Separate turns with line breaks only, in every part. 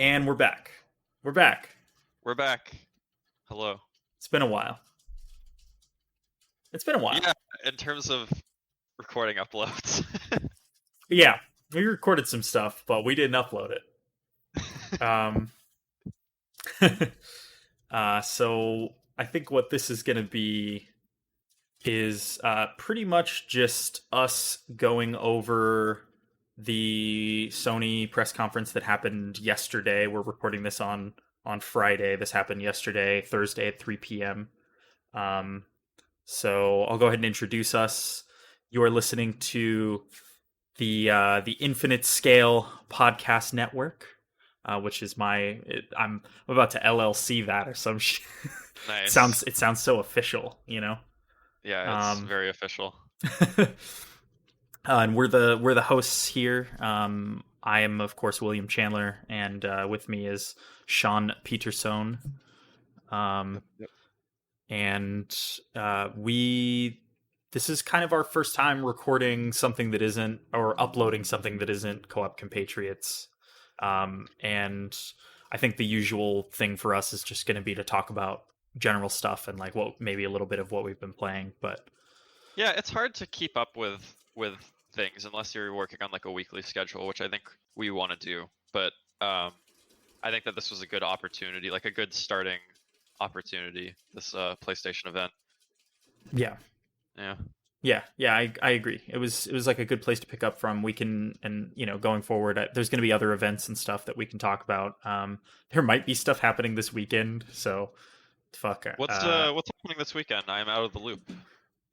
And we're back. We're back.
We're back. Hello.
It's been a while.
Yeah, in terms of recording uploads.
Yeah, we recorded some stuff, but we didn't upload it. So I think what this is going to be is pretty much just us going over the Sony press conference that happened yesterday. We're recording this on Friday. This happened yesterday, Thursday at 3 p.m. So I'll go ahead and introduce us. You are listening to the Infinite Scale Podcast Network, which is I'm about to LLC that or some shit.
Nice.
It sounds so official, you know.
Yeah, it's very official.
And we're the hosts here. I am, of course, William Chandler, and with me is Sean Petersohn.
Yep.
And this is kind of our first time recording something that isn't, or uploading something that isn't Co-op Compatriots. And I think the usual thing for us is just going to be to talk about general stuff and like maybe a little bit of what we've been playing. But
yeah, it's hard to keep up with things unless you're working on like a weekly schedule, which I think we want to do. But I think that this was a good opportunity, like a good starting opportunity, this PlayStation event.
Yeah. I agree. It was like a good place to pick up from. We can, and going forward, there's going to be other events and stuff that we can talk about. There might be stuff happening this weekend, so fuck.
What's happening this weekend? I'm out of the loop.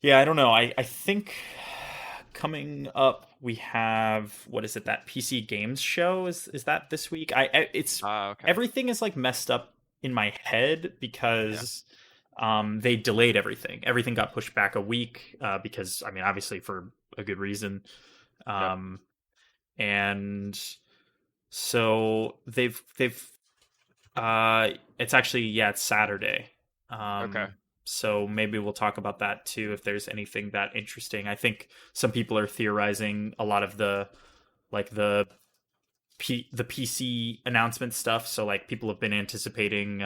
Yeah, I don't know. I think coming up we have, what is it, that PC Games show? Is that this week? Okay. Everything is like messed up in my head because they delayed everything. Everything got pushed back a week because, I mean, obviously for a good reason. And so they've it's actually, it's Saturday.
Okay.
So maybe we'll talk about that too if there's anything that interesting. I think some people are theorizing a lot of the PC announcement stuff. So like people have been anticipating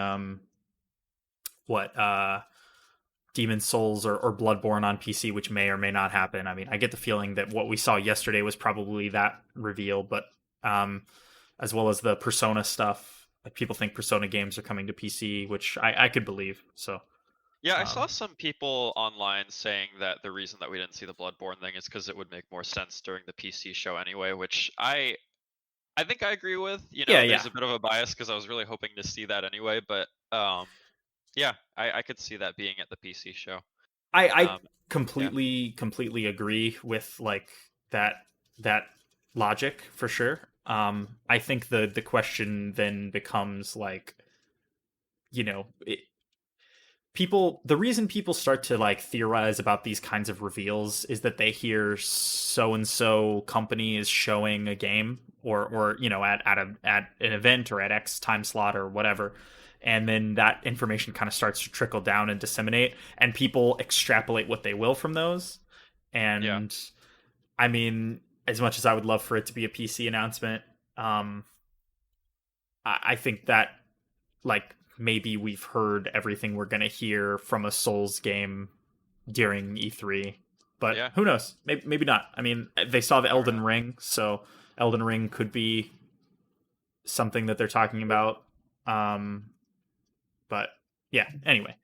Demon's Souls or Bloodborne on PC, which may or may not happen. I mean, I get the feeling that what we saw yesterday was probably that reveal, but as well as the Persona stuff, like people think Persona games are coming to PC, which I could believe. So
yeah, I saw some people online saying that the reason that we didn't see the Bloodborne thing is because it would make more sense during the PC show anyway, which I think I agree with. There's a bit of a bias because I was really hoping to see that anyway, but I could see that being at the PC show.
I completely agree with like that logic for sure. I think the question then becomes like, the reason people start to like theorize about these kinds of reveals is that they hear so and so company is showing a game or at an event or at X time slot or whatever, and then that information kind of starts to trickle down and disseminate, and people extrapolate what they will from those. And I mean, as much as I would love for it to be a PC announcement, I think that like maybe we've heard everything we're going to hear from a Souls game during E3, but who knows? Maybe not. I mean, they saw the Elden Ring, so Elden Ring could be something that they're talking about. But yeah, anyway.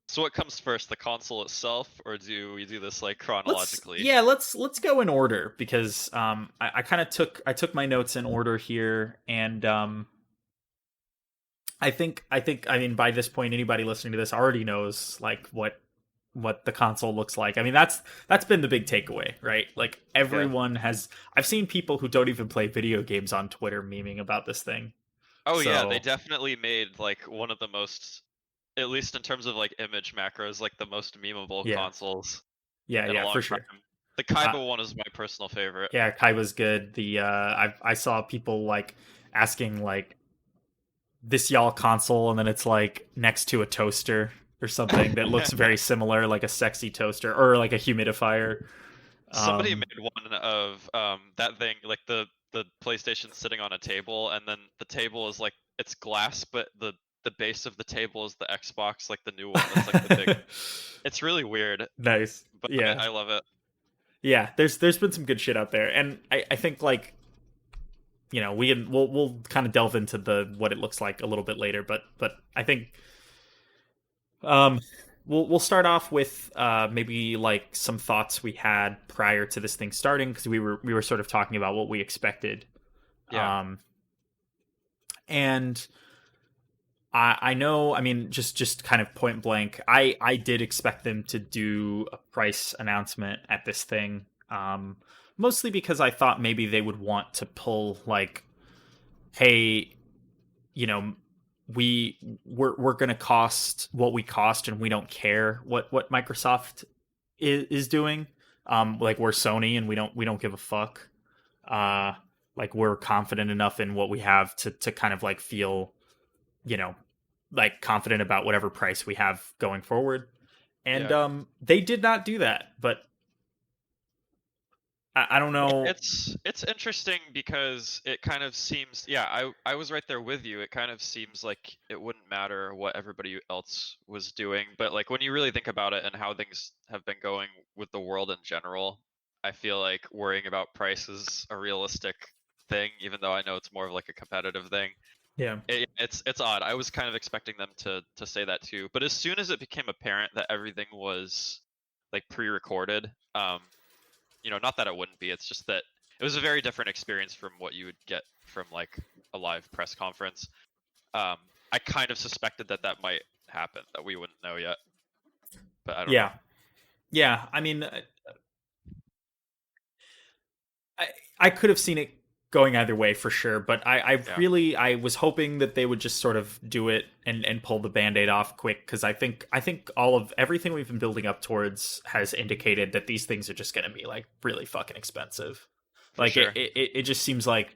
So what comes first, the console itself, or do we do this like chronologically?
Let's go in order because I kind of took my notes in order here, and I mean by this point anybody listening to this already knows like what the console looks like. I mean that's been the big takeaway, right? Like everyone has. I've seen people who don't even play video games on Twitter memeing about this thing.
Oh yeah, they definitely made like one of the most, at least in terms of like image macros, like the most memeable consoles.
Yeah, for sure.
The Kaiba one is my personal favorite.
Yeah, Kaiba's good. The I saw people like asking like this y'all console, and then it's like next to a toaster or something that looks very similar, like a sexy toaster or like a humidifier.
Somebody made one of that thing, like the the PlayStation sitting on a table, and then the table is like it's glass, but the base of the table is the Xbox, like the new one. That's like the big. It's really weird,
Nice.
but
Yeah.
I love it.
Yeah, there's been some good shit out there, and I think like we'll kind of delve into the what it looks like a little bit later, but I think um we'll start off with maybe like some thoughts we had prior to this thing starting, because we were sort of talking about what we expected.
Yeah.
And I know, I mean, just kind of point blank, I did expect them to do a price announcement at this thing, mostly because I thought maybe they would want to pull like, hey, you know, we're gonna cost what we cost, and we don't care what Microsoft is doing. Like we're Sony, and we don't give a fuck. Uh, like we're confident enough in what we have to kind of like feel, you know, like confident about whatever price we have going forward. And
Yeah.
they did not do that, but I don't
Yeah,
know.
it's interesting because it kind of seems, yeah, I was right there with you. It kind of seems like it wouldn't matter what everybody else was doing, but like when you really think about it and how things have been going with the world in general, I feel like worrying about price is a realistic thing, even though I know it's more of like a competitive thing.
Yeah.
It's odd. I was kind of expecting them to say that too, but as soon as it became apparent that everything was like pre-recorded, not that it wouldn't be, it's just that it was a very different experience from what you would get from like a live press conference. I kind of suspected that might happen, that we wouldn't know yet, but I don't know.
Yeah. Yeah. I mean, I could have seen it going either way for sure, but
Yeah,
I was hoping that they would just sort of do it and pull the band-aid off quick, because I think all of everything we've been building up towards has indicated that these things are just going to be like really fucking expensive.
for
Like
sure.
it just seems like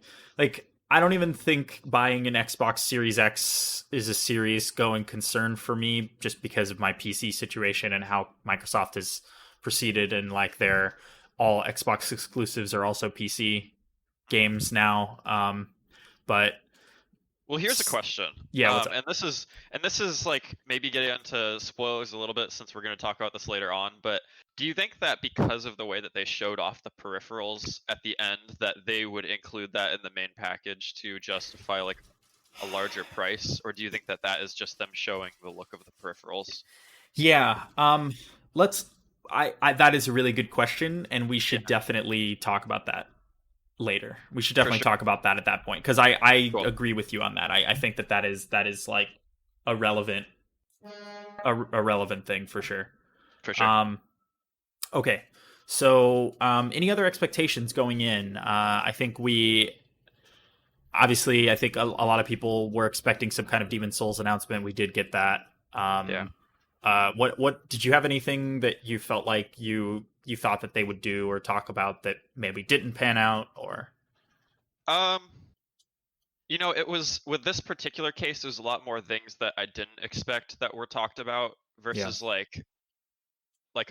I don't even think buying an Xbox Series X is a serious going concern for me, just because of my PC situation and how Microsoft has proceeded, and like their all Xbox exclusives are also PC games now. But
Well, here's a question.
yeah, what's up?
And this is like maybe getting into spoilers a little bit since we're going to talk about this later on, but do you think that because of the way that they showed off the peripherals at the end, that they would include that in the main package to justify like a larger price, or do you think that that is just them showing the look of the peripherals?
Yeah. Let's. I that is a really good question, and we
Yeah,
should definitely talk about that later. We should
for
definitely
sure.
talk about that at that point, because I
Cool.
agree with you on that. I think that is like a relevant a relevant thing for sure.
For sure.
Um, okay. So, any other expectations going in? I think I think a lot of people were expecting some kind of Demon Souls announcement. We did get that.
Yeah.
What did you have anything that you felt like you thought that they would do or talk about that maybe didn't pan out, or
Um, it was with this particular case, there's a lot more things that I didn't expect that were talked about
yeah,
versus like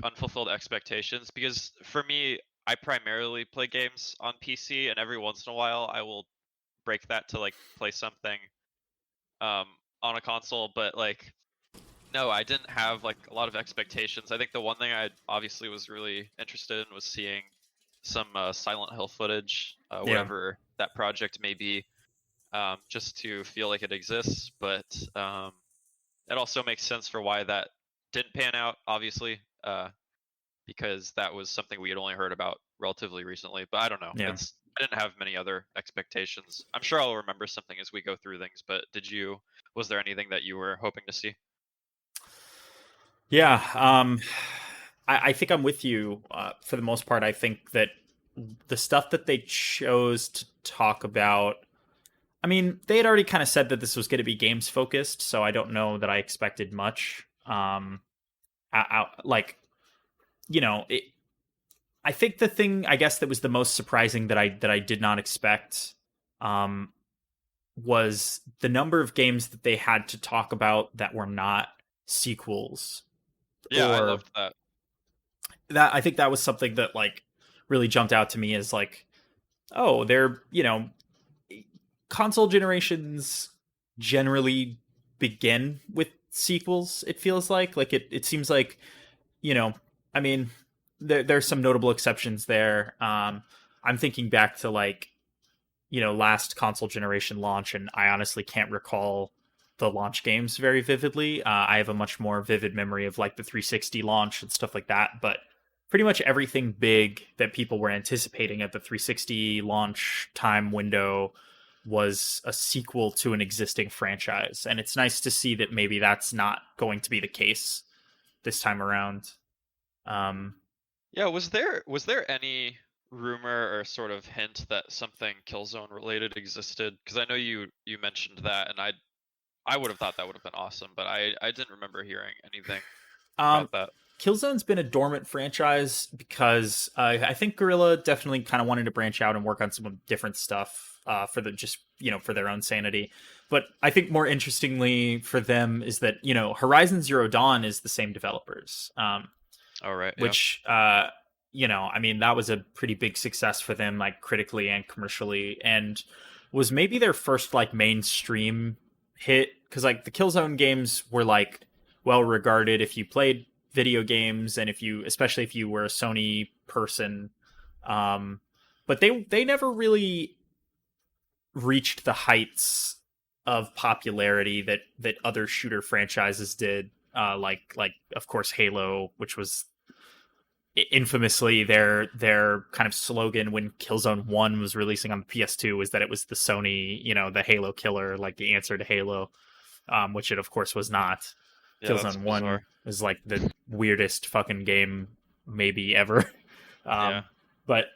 unfulfilled expectations, because for me, I primarily play games on PC, and every once in a while I will break that to like play something um on a console, but like no, I didn't have like a lot of expectations. I think the one thing I obviously was really interested in was seeing some Silent Hill footage,
yeah,
whatever that project may be, just to feel like it exists. But it also makes sense for why that didn't pan out, obviously, because that was something we had only heard about relatively recently. But I don't know.
yeah,
I didn't have many other expectations. I'm sure I'll remember something as we go through things. But did you? Was there anything that you were hoping to see?
yeah. I think I'm with you for the most part. I think that the stuff that they chose to talk about, I mean, they had already kind of said that this was going to be games focused, so I don't know that I expected much. Like, it, I think the thing I guess that was the most surprising that I did not expect, um, was the number of games that they had to talk about that were not sequels,
Yeah, I
or
loved that.
that I think that was something that like really jumped out to me as like, Oh, they're, console generations generally begin with sequels, it feels like it seems like, you know, I mean, there's some notable exceptions there. I'm thinking back to like, last console generation launch, and I honestly can't recall the launch games very vividly. I have a much more vivid memory of like the 360 launch and stuff like that, but pretty much everything big that people were anticipating at the 360 launch time window was a sequel to an existing franchise. And it's nice to see that maybe that's not going to be the case this time around. Um,
Yeah, was there any rumor or sort of hint that something Killzone related existed? Because I know you mentioned that, and I would have thought that would have been awesome, but I didn't remember hearing anything
um,
about that.
Killzone's been a dormant franchise because I think Guerrilla definitely kind of wanted to branch out and work on some different stuff for the just for their own sanity. But I think more interestingly for them is that Horizon Zero Dawn is the same developers,
All right, yeah.
which I mean that was a pretty big success for them, like critically and commercially, and was maybe their first like mainstream hit because like the Killzone games were like well regarded if you played video games and especially if you were a Sony person, but they never really reached the heights of popularity that other shooter franchises did, like of course Halo, which was infamously their kind of slogan when Killzone 1 was releasing on the PS2 was that it was the Sony, the Halo killer, like the answer to Halo, which it of course was not.
Yeah, that's
Killzone 1
bizarre.
is like the weirdest fucking game maybe ever.
Yeah.
But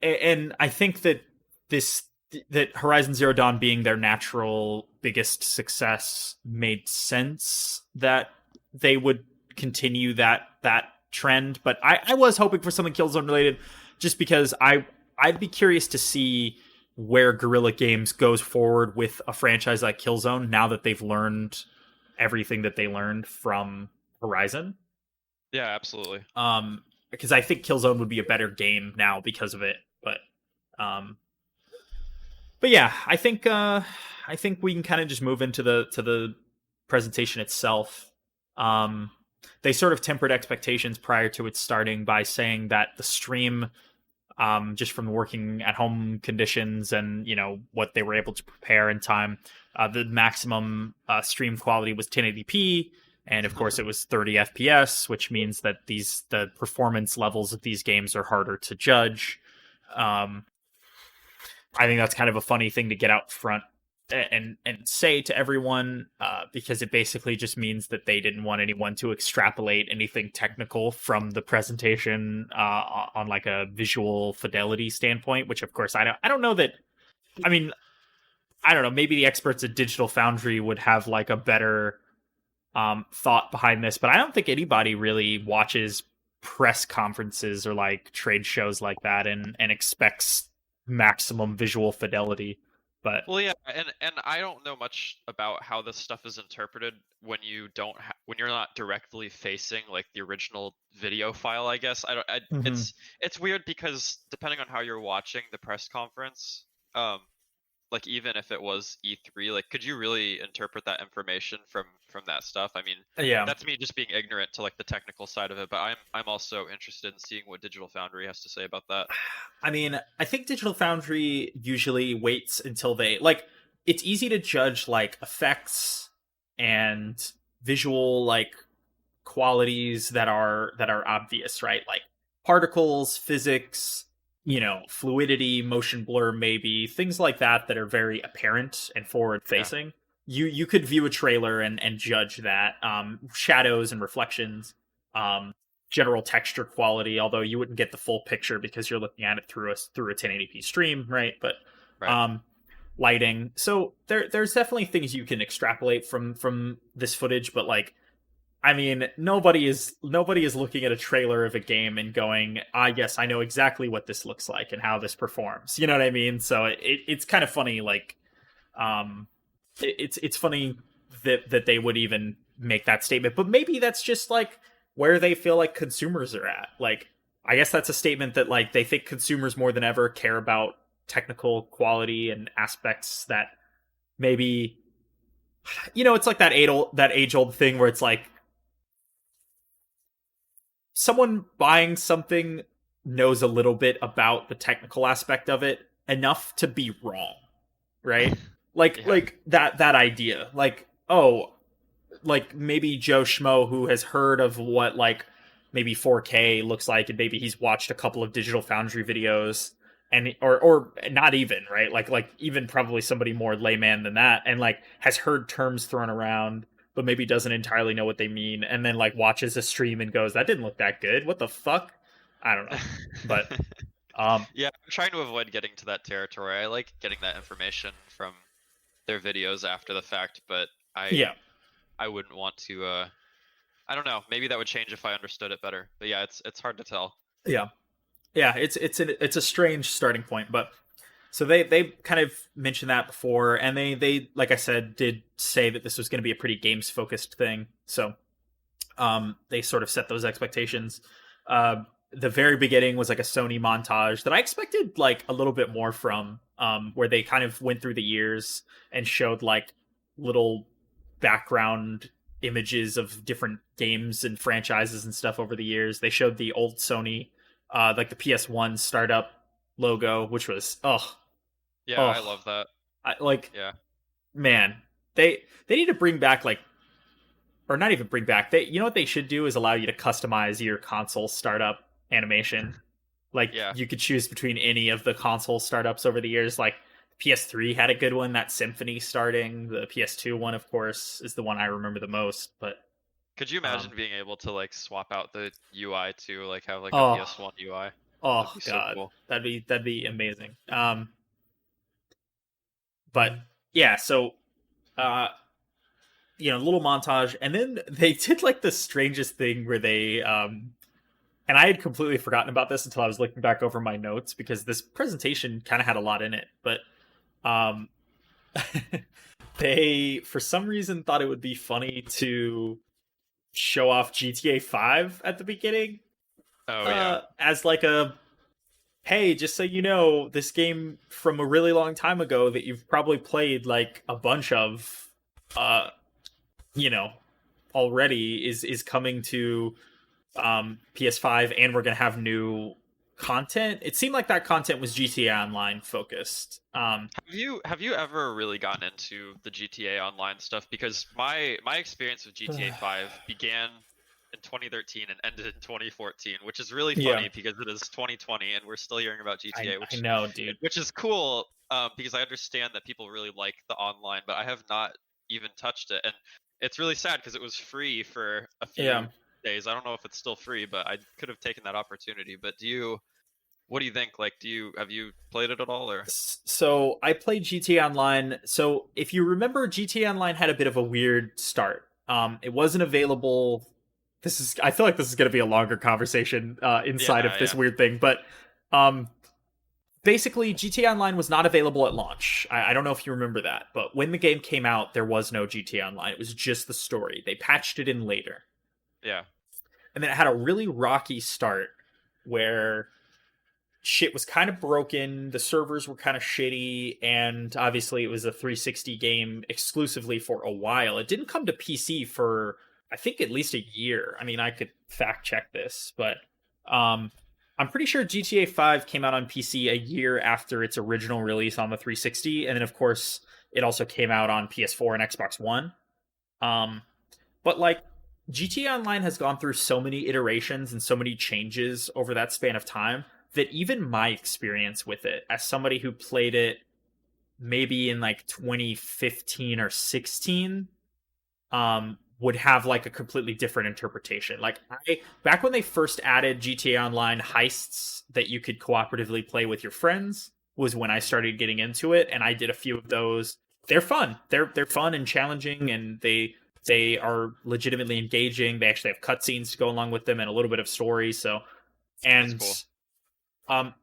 and I think that Horizon Zero Dawn being their natural biggest success made sense that they would continue that trend. But I was hoping for something Killzone related, just because I'd be curious to see where Guerrilla Games goes forward with a franchise like Killzone now that they've learned everything that they learned from Horizon.
Yeah, absolutely.
Because I think Killzone would be a better game now because of it. Um, but yeah, I think we can kind of just move into the presentation itself. They sort of tempered expectations prior to it starting by saying that the stream, just from working at home conditions and what they were able to prepare in time, the maximum stream quality was 1080p, and of course it was 30 FPS, which means that the performance levels of these games are harder to judge. I think that's kind of a funny thing to get out front and say to everyone, because it basically just means that they didn't want anyone to extrapolate anything technical from the presentation on like a visual fidelity standpoint. Which, of course, I don't know that. I mean, I don't know. Maybe the experts at Digital Foundry would have like a better thought behind this, but I don't think anybody really watches press conferences or like trade shows like that and expects maximum visual fidelity. But
Well, yeah, and I don't know much about how this stuff is interpreted when you don't when you're not directly facing like the original video file, I guess. I don't
Mhm.
it's weird because depending on how you're watching the press conference, like even if it was E3, like could you really interpret that information from that stuff? I mean,
Yeah.
that's me just being ignorant to like the technical side of it, but I'm also interested in seeing what Digital Foundry has to say about that.
I mean, I think Digital Foundry usually waits until they like it's easy to judge like effects and visual like qualities that are obvious, right? Like particles, physics, fluidity, motion blur, maybe things like that are very apparent and forward
Yeah,
facing. You could view a trailer and judge that, shadows and reflections, um, general texture quality. Although you wouldn't get the full picture because you're looking at it through a 1080p stream, right? But
right.
um, lighting. So there's definitely things you can extrapolate from this footage, but like I mean, nobody is looking at a trailer of a game and going, "Ah, yes, I know exactly what this looks like and how this performs." You know what I mean? So it's kind of funny, like, um, it's funny that they would even make that statement, but maybe that's just like where they feel like consumers are at. Like, I guess that's a statement that like they think consumers more than ever care about technical quality and aspects that maybe, it's like that age old thing where it's like someone buying something knows a little bit about the technical aspect of it enough to be wrong, right?
Yeah.
Like that idea. Like, oh, like maybe Joe Schmo who has heard of what like maybe 4K looks like, and maybe he's watched a couple of Digital Foundry videos, and or not even, right? Like even probably somebody more layman than that, and like has heard terms thrown around but maybe doesn't entirely know what they mean, and then like watches a stream and goes, that didn't look that good, what the fuck. I don't know. But
Yeah, I'm trying to avoid getting to that territory. I like getting that information from their videos after the fact, but I
yeah.
I wouldn't want to I don't know, maybe that would change if I understood it better. But yeah, it's hard to tell.
Yeah. Yeah, it's a strange starting point, but so they kind of mentioned that before, and they like I said did say that this was going to be a pretty games focused thing. So they sort of set those expectations. The very beginning was like a Sony montage that I expected like a little bit more from, where they kind of went through the years and showed like little background images of different games and franchises and stuff over the years. They showed the old Sony, like the PS1 startup logo, which was
Yeah, I
oh,
love that.
like
Yeah.
man, they need to bring back like, or not even bring back. They, what they should do is allow you to customize your console startup animation. Like
Yeah.
you could choose between any of the console startups over the years. Like PS3 had a good one, that Symphony starting. The PS2 one, of course, is the one I remember the most. But
Could you imagine
um,
being able to like swap out the UI to like have like a
oh,
PS1 UI? That'd
oh
be so
god,
cool.
that'd be amazing. But yeah, so uh, little montage, and then they did like the strangest thing where they and I had completely forgotten about this until I was looking back over my notes because this presentation kind of had a lot in it. But um, they, for some reason, thought it would be funny to show off GTA 5 at the beginning,
Oh yeah.
as like a, hey, just so you know, this game from a really long time ago that you've probably played like a bunch of, uh, you know, already is coming to PS5, and we're gonna have new content. It seemed like that content was GTA Online focused.
Have you ever really gotten into the GTA Online stuff? Because my experience with GTA 5 began in 2013 and ended in 2014, which is really
Yeah,
funny because it is 2020 and we're still hearing about GTA,
I know, dude.
which is cool, because I understand that people really like the online, but I have not even touched it, and it's really sad because it was free for a
Yeah.
few days. I don't know if it's still free, but I could have taken that opportunity. But what do you think? Like, have you played it at all, or?
So I played GTA Online. So if you remember, GTA Online had a bit of a weird start. It wasn't available. I feel like this is going to be a longer conversation inside of
Yeah,
this
yeah.
weird thing, but um, basically, GTA Online was not available at launch. I don't know if you remember that, but when the game came out, there was no GTA Online. It was just the story. They patched it in later,
Yeah.
and then it had a really rocky start where shit was kind of broken, the servers were kind of shitty, and obviously it was a 360 game exclusively for a while. It didn't come to PC for I think at least a year. I mean, I could fact check this, but um I'm pretty sure GTA 5 came out on PC a year after its original release on the 360, and then of course it also came out on PS4 and Xbox One. Um but like GTA Online has gone through so many iterations and so many changes over that span of time that even my experience with it, as somebody who played it maybe in like 2015 or 16, would have like a completely different interpretation. Like back when they first added GTA Online heists that you could cooperatively play with your friends was when I started getting into it, and I did a few of those. They're fun. They're fun and challenging, and they are legitimately engaging. They actually have cutscenes to go along with them and a little bit of story. So,
That's
and
cool.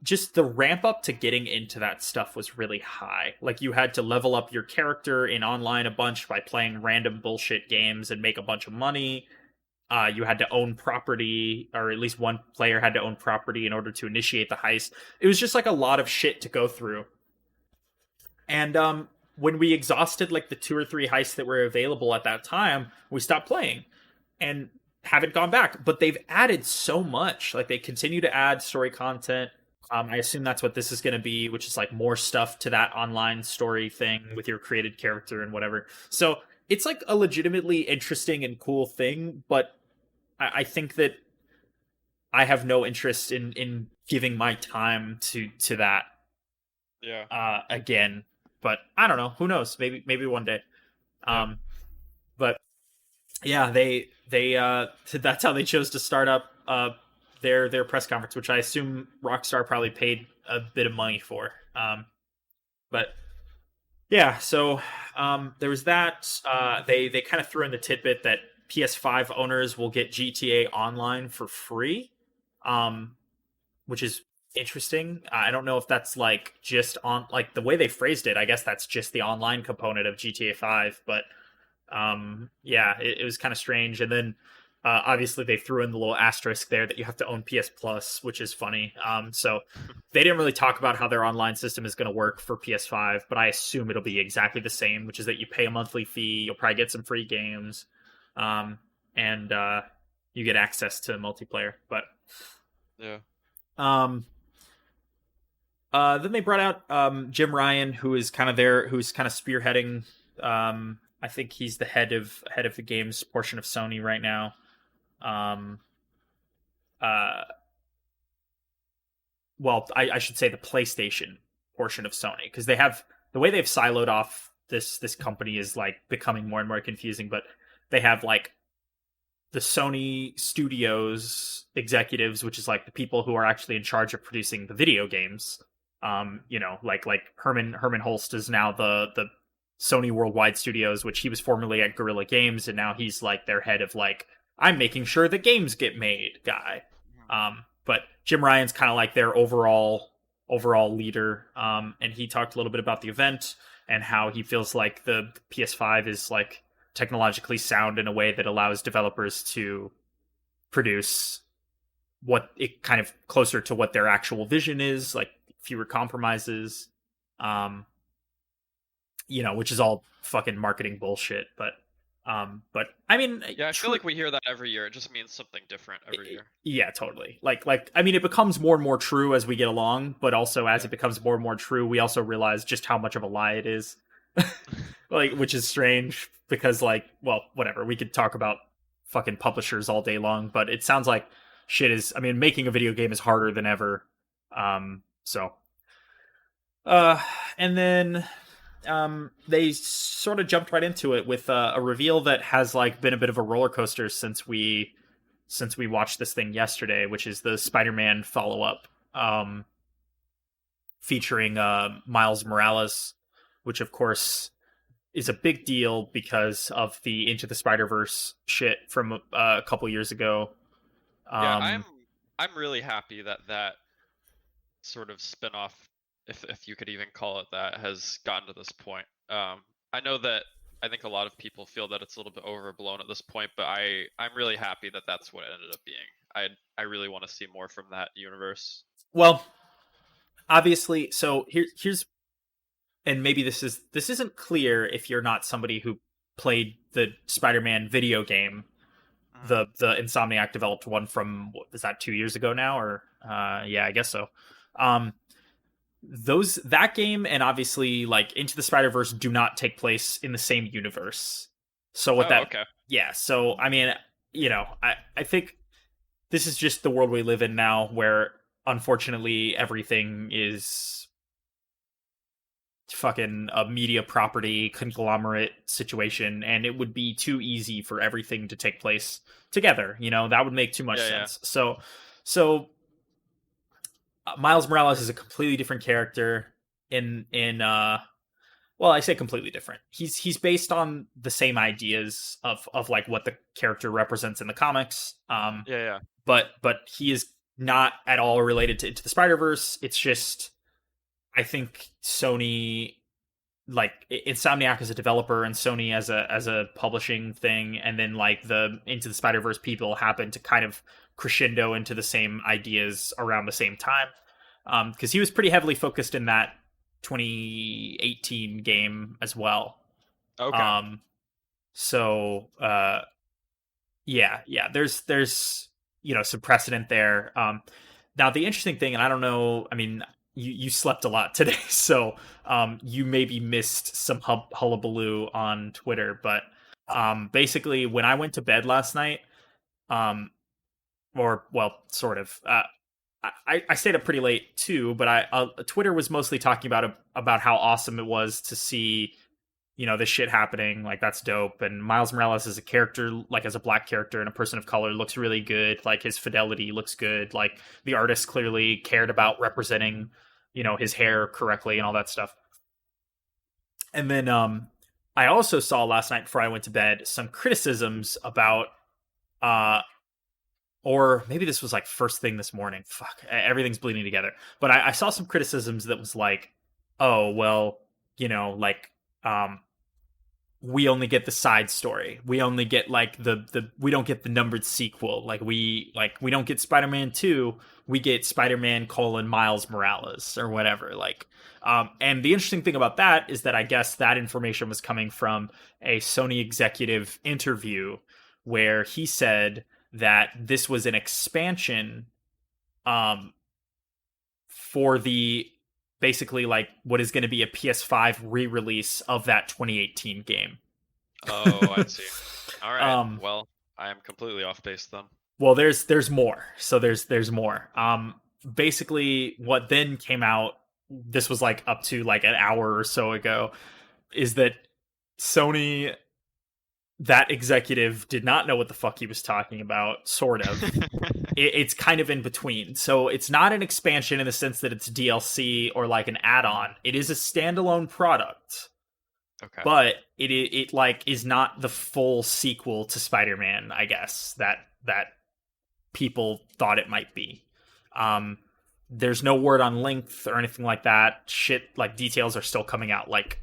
just the ramp up to getting into that stuff was really high. Like you had to level up your character in online a bunch by playing random bullshit games and make a bunch of money. You had to own property, or at least one player had to own property in order to initiate the heist. It was just like a lot of shit to go through. And when we exhausted like the 2 or 3 heists that were available at that time, we stopped playing and haven't gone back. But they've added so much. Like they continue to add story content. I assume that's what this is going to be, which is like more stuff to that online story thing with your created character and whatever. So it's like a legitimately interesting and cool thing, but I think that I have no interest in giving my time to that
Yeah.
again. But I don't know. Who knows? Maybe one day.
Yeah.
But yeah, they that's how they chose to start up their press conference, which I assume Rockstar probably paid a bit of money for. But yeah, so there was that. They kind of threw in the tidbit that PS5 owners will get GTA Online for free, which is interesting. I don't know if that's like just on like the way they phrased it. I guess that's just the online component of GTA 5, but yeah, it was kind of strange. And then obviously they threw in the little asterisk there that you have to own PS Plus, which is funny. So they didn't really talk about how their online system is going to work for PS5, but I assume it'll be exactly the same, which is that you pay a monthly fee, you'll probably get some free games, and you get access to multiplayer. But
Yeah.
um, then they brought out Jim Ryan, who's kind of spearheading. I think he's the head of the games portion of Sony right now. Um, uh, well, I should say the PlayStation portion of Sony, because they have the way they've siloed off this company is like becoming more and more confusing. But they have like the Sony Studios executives, which is like the people who are actually in charge of producing the video games. Like Herman Holst is now the Sony Worldwide Studios, which he was formerly at Guerrilla Games, and now he's like their head of like, I'm making sure the games get made guy. But Jim Ryan's kind of like their overall leader, and he talked a little bit about the event and how he feels like the PS5 is like technologically sound in a way that allows developers to produce what it kind of closer to what their actual vision is, like fewer compromises, which is all fucking marketing bullshit. But I mean,
Yeah, I feel like we hear that every year. It just means something different every year.
Yeah, totally. Like I mean, it becomes more and more true as we get along, but also as it becomes more and more true, we also realize just how much of a lie it is. Like, which is strange because, like, well, whatever. We could talk about fucking publishers all day long, but it sounds like shit is. I mean, making a video game is harder than ever. So, and then they sort of jumped right into it with a reveal that has like been a bit of a roller coaster since we watched this thing yesterday, which is the Spider-Man follow-up, featuring Miles Morales, which of course is a big deal because of the Into the Spider-Verse shit from a couple years ago.
Yeah, I'm really happy that sort of spin-off, if you could even call it that, has gotten to this point. I know that I think a lot of people feel that it's a little bit overblown at this point, but I'm really happy that that's what it ended up being. I really want to see more from that universe.
Well, obviously, so here's and maybe this isn't clear if you're not somebody who played the Spider-Man video game, the Insomniac developed one from, what was that, 2 years ago now, or yeah, I guess so. That game and obviously like Into the Spider-Verse do not take place in the same universe. So
okay.
Yeah, so I mean, I think this is just the world we live in now, where unfortunately everything is fucking a media property conglomerate situation, and it would be too easy for everything to take place together. That would make too much sense. Yeah. So Miles Morales is a completely different character well, I say completely different. He's based on the same ideas of like what the character represents in the comics.
Yeah.
But he is not at all related to Into the Spider-Verse. It's just, I think Sony, like Insomniac as a developer and Sony as a publishing thing, and then like the Into the Spider-Verse people happen to kind of crescendo into the same ideas around the same time. Because he was pretty heavily focused in that 2018 game as well.
Okay.
So yeah, there's some precedent there. Now the interesting thing, and I don't know, I mean, you slept a lot today, so you maybe missed some hullabaloo on Twitter, but basically when I went to bed last night, or well, sort of. I stayed up pretty late too, but Twitter was mostly talking about how awesome it was to see this shit happening. Like, that's dope. And Miles Morales as a character, like as a black character and a person of color, looks really good. Like, his fidelity looks good. Like, the artist clearly cared about representing his hair correctly and all that stuff. And then I also saw last night before I went to bed some criticisms about or maybe this was like first thing this morning. Fuck, everything's bleeding together. But I saw some criticisms that was like, oh well, like we only get the side story. We only get like the we don't get the numbered sequel. Like we don't get Spider-Man 2. We get Spider-Man Miles Morales or whatever. Like, and the interesting thing about that is that I guess that information was coming from a Sony executive interview where he said that this was an expansion for the basically like what is going to be a PS5 re-release of that 2018 game.
Oh, I see. All right. Well, I am completely off base then.
Well, there's more. So there's more. Basically what then came out, this was like up to like an hour or so ago, is that Sony, that executive did not know what the fuck he was talking about, sort of. It's kind of in between. So it's not an expansion in the sense that it's DLC or like an add-on. It is a standalone product.
Okay.
But it like is not the full sequel to Spider-Man, I guess, that people thought it might be. There's no word on length or anything like that. Shit, like details are still coming out like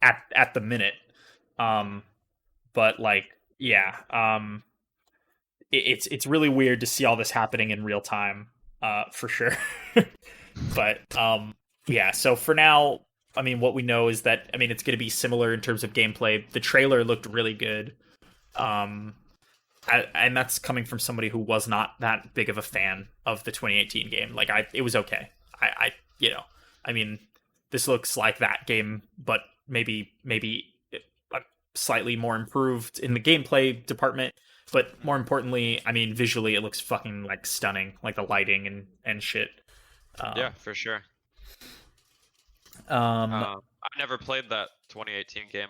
at the minute. But like, yeah, it's really weird to see all this happening in real time, for sure. But yeah. So for now, I mean, what we know is that it's going to be similar in terms of gameplay. The trailer looked really good, and that's coming from somebody who was not that big of a fan of the 2018 game. Like, it was okay. This looks like that game, but maybe slightly more improved in the gameplay department, but more importantly, visually it looks fucking like stunning, like the lighting and shit.
Yeah, for sure. I never played that 2018 game.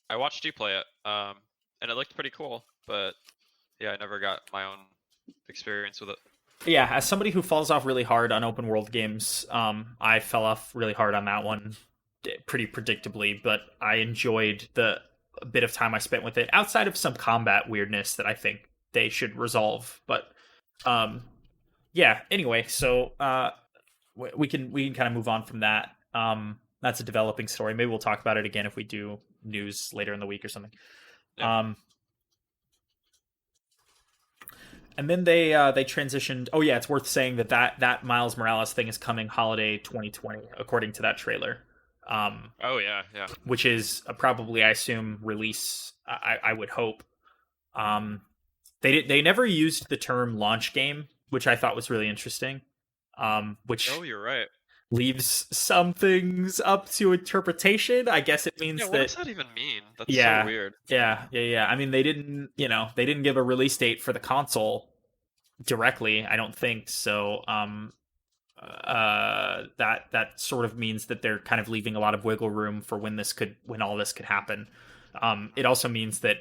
I watched you play it, and it looked pretty cool, but yeah, I never got my own experience with it.
Yeah, as somebody who falls off really hard on open world games, I fell off really hard on that one pretty predictably, but I enjoyed the bit of time I spent with it, outside of some combat weirdness that I think they should resolve. But yeah, anyway, so we can kind of move on from that. That's a developing story. Maybe we'll talk about it again if we do news later in the week or something. Yeah. And then they transitioned. Oh yeah, it's worth saying that Miles Morales thing is coming holiday 2020, according to that trailer.
Oh yeah.
Which is probably, I assume, release. I would hope. They never used the term launch game, which I thought was really interesting. Which
you're right.
Leaves some things up to interpretation. I guess it means
that. What does that even mean? That's
so
weird.
Yeah. They didn't give a release date for the console directly, I don't think so. That sort of means that they're kind of leaving a lot of wiggle room for when all this could happen. It also means that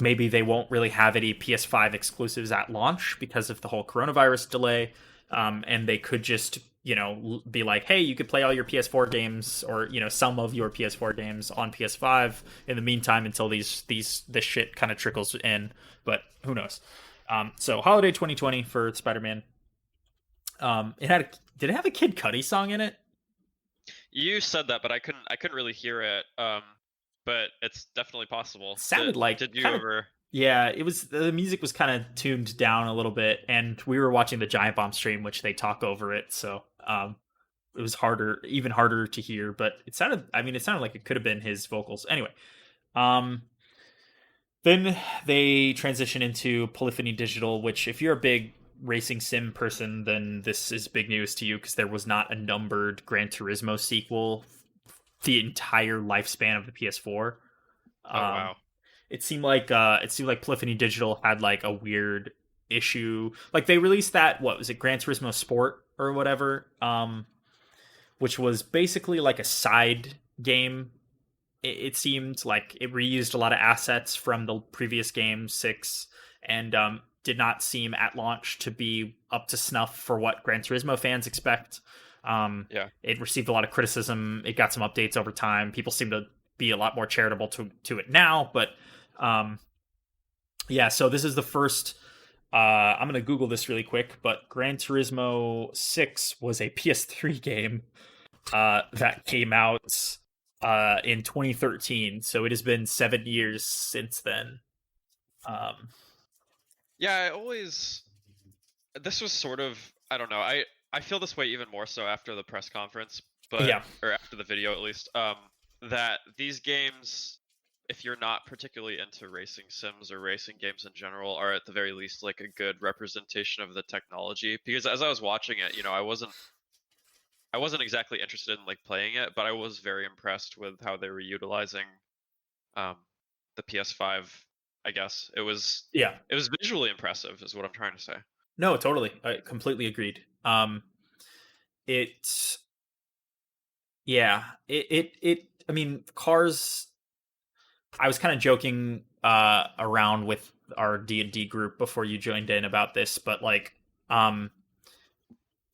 maybe they won't really have any PS5 exclusives at launch because of the whole coronavirus delay, and they could just be like, hey, you could play all your PS4 games or some of your PS4 games on PS5 in the meantime until this shit kind of trickles in. But who knows? So holiday 2020 for Spider-Man. Did it have a Kid Cudi song in it?
You said that, but I couldn't really hear it. But it's definitely possible.
Sounded like
Did you
kind of,
ever?
yeah, it was, the music was kind of tuned down a little bit, and we were watching the Giant Bomb stream, which they talk over it, so it was harder, even harder to hear. But it sounded, I mean, it sounded like it could have been his vocals. Anyway, um, then they transition into Polyphony Digital, which, if you're a big racing sim person, then this is big news to you because there was not a numbered Gran Turismo sequel the entire lifespan of the PS4.
Oh
Um,
wow.
it seemed like Polyphony Digital had like a weird issue. Like they released that, what was it, Gran Turismo Sport or whatever, which was basically like a side game. It seemed like it reused a lot of assets from the previous game 6, and did not seem at launch to be up to snuff for what Gran Turismo fans expect.
Yeah.
It received a lot of criticism. It got some updates over time. People seem to be a lot more charitable to it now, but um, yeah. So this is the first. I'm gonna Google this really quick, but Gran Turismo 6 was a PS3 game that came out in 2013. So it has been 7 years since then. Um,
Yeah, I always this was sort of, I don't know. I feel this way even more so after the press conference, but
yeah,
or after the video at least. That these games, if you're not particularly into racing sims or racing games in general, are at the very least like a good representation of the technology. Because as I was watching it, I wasn't exactly interested in like playing it, but I was very impressed with how they were utilizing um the PS5. I guess
yeah.
it was visually impressive, is what I'm trying to say.
No, totally. I completely agreed. It, yeah, it. I mean, cars. I was kind of joking around with our D&D group before you joined in about this, but like, um,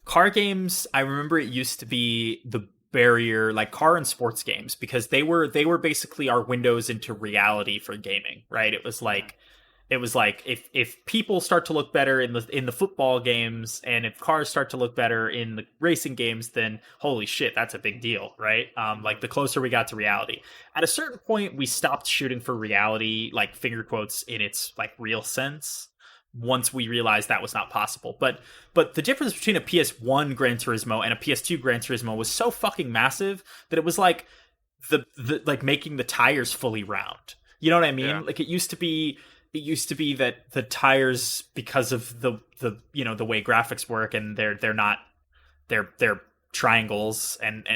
car games, I remember it used to be the barrier, like car and sports games, because they were basically our windows into reality for gaming, right? It was like if people start to look better in the football games, and if cars start to look better in the racing games, then holy shit, that's a big deal, right? Like the closer we got to reality, at a certain point we stopped shooting for reality, like finger quotes, in its like real sense, once we realized that was not possible. But the difference between a PS1 Gran Turismo and a PS2 Gran Turismo was so fucking massive that it was like the like making the tires fully round. You know what I
Yeah.
mean? Like it used to be that the tires, because of the the way graphics work, and they're not, they're triangles, and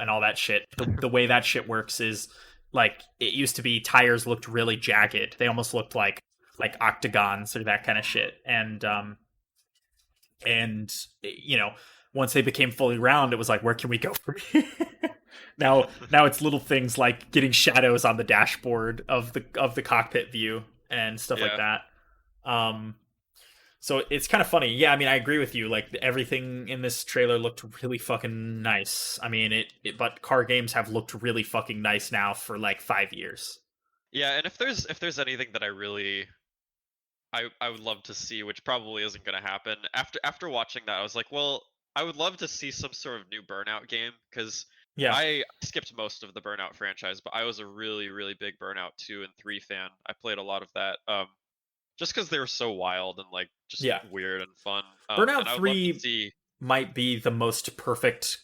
all that shit. The way that shit works is, like, it used to be tires looked really jagged. They almost looked like octagons or that kind of shit. And once they became fully round, it was like, where can we go from here? Now it's little things like getting shadows on the dashboard of the cockpit view and stuff like
Yeah.
that. Um, so it's kind of funny. Yeah, I mean, I agree with you. Like, everything in this trailer looked really fucking nice. I mean, but car games have looked really fucking nice now for like 5 years.
Yeah, and if there's anything that I would love to see, which probably isn't going to happen. After watching that, I was like, well, I would love to see some sort of new Burnout game, because
Yeah,
I skipped most of the Burnout franchise, but I was a really really big Burnout 2 and 3 fan. I played a lot of that, just because they were so wild and like just
yeah.
weird and fun.
Burnout
And I would love to
3
see.
might be the most perfect